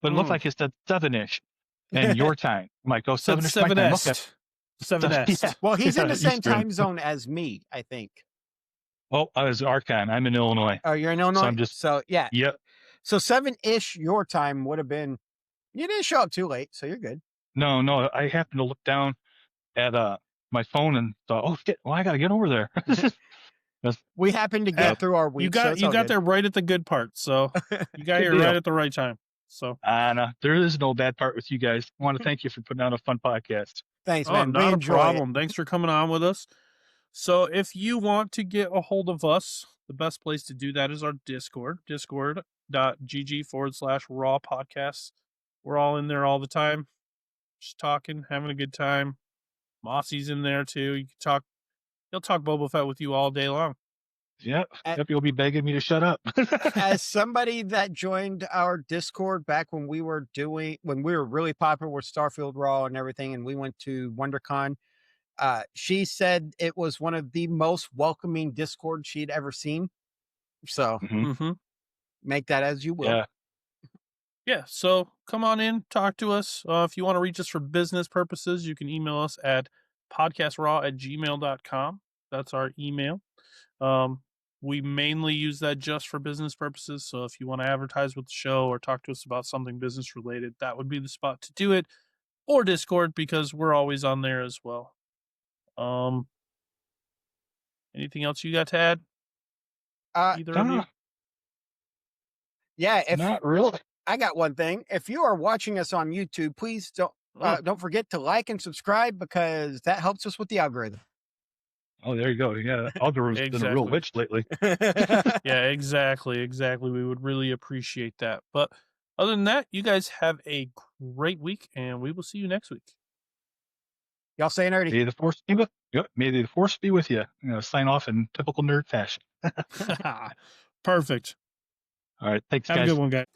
But it looked like it said 7-ish, and your time. I'm like, oh, Said 7-ish my time. Okay. 7S. Yeah. Well, he's in the same Eastern. time zone as me, I think. Oh, I was Archon. I'm in Illinois. Oh, you're in Illinois? So I'm just. So, yeah. Yep. So 7-ish your time would have been, you didn't show up too late, so you're good. No. I happened to look down at my phone and thought, oh shit, well, I got to get over there. We happened to get through our week. You got so there right at the good part, so you got Good here deal. right at the right time. So No, there is no bad part with you guys. I want to thank you for putting out a fun podcast. Thanks, oh, man. We not a enjoy problem. Thanks for coming on with us. So if you want to get a hold of us, the best place to do that is our Discord, discord.gg/raw podcasts. We're all in there all the time, just talking, having a good time. Mossy's in there too. You can talk. He'll talk Boba Fett with you all day long. Yep. At- Yep. You'll be begging me to shut up. As somebody that joined our Discord back when we were really popular with Starfield Raw and everything, and we went to WonderCon, she said it was one of the most welcoming Discord she'd ever seen. So Mm-hmm. make that as you will. Yeah. Yeah, so come on in, talk to us. If you want to reach us for business purposes, you can email us at podcastraw@gmail.com. That's our email. We mainly use that just for business purposes. So if you want to advertise with the show or talk to us about something business related, that would be the spot to do it. Or Discord, because we're always on there as well. Anything else you got to add? Either of you? Yeah, Not really. I got one thing. If you are watching us on YouTube, please don't forget to like and subscribe, because that helps us with the algorithm. Oh, there you go. Yeah, algorithm's been a real witch lately. Yeah, exactly. We would really appreciate that. But other than that, you guys have a great week, and we will see you next week. Y'all stay nerdy. May the force be with. Yep. May the force be with you. I'm gonna sign off in typical nerd fashion. Perfect. All right. Thanks, Have guys. a good one, guys.